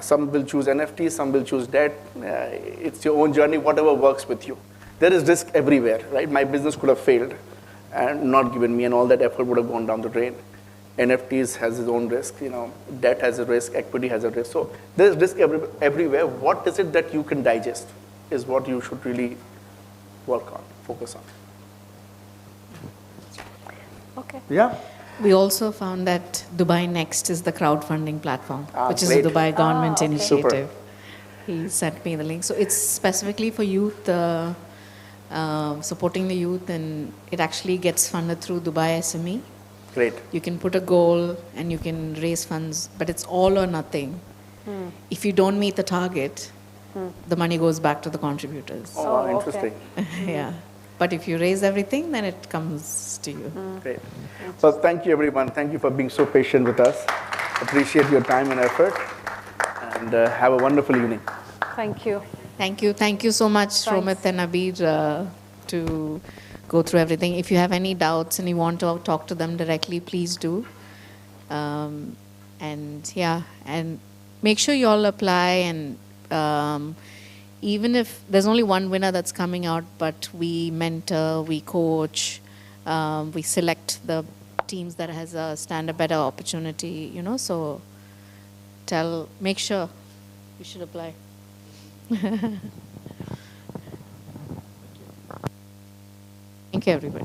Some will choose NFTs, some will choose debt. It's your own journey, whatever works with you. There is risk everywhere, right? My business could have failed and not given me, and all that effort would have gone down the drain. NFTs has its own risk, debt has a risk, equity has a risk. So there's risk everywhere. What is it that you can digest is what you should really work on, focus on. Okay. Yeah. We also found that Dubai Next is the crowdfunding platform, which is great. a Dubai government okay. initiative. He sent me the link. So it's specifically for youth, supporting the youth, and it actually gets funded through Dubai SME. Great. You can put a goal and you can raise funds, but it's all or nothing. If you don't meet the target, the money goes back to the contributors. Oh, wow, Oh, interesting. okay. Yeah. But if you raise everything, then it comes to you. Great. Well, thank you, everyone. Thank you for being so patient with us. Appreciate your time and effort. And have a wonderful evening. Thank you. Thank you. Thank you so much, Romit and Abir, to go through everything. If you have any doubts and you want to talk to them directly, please do. And make sure you all apply. And even if there's only one winner that's coming out, but we mentor, we coach, we select the teams that has stand a better opportunity, so make sure you should apply. Thank you, everybody.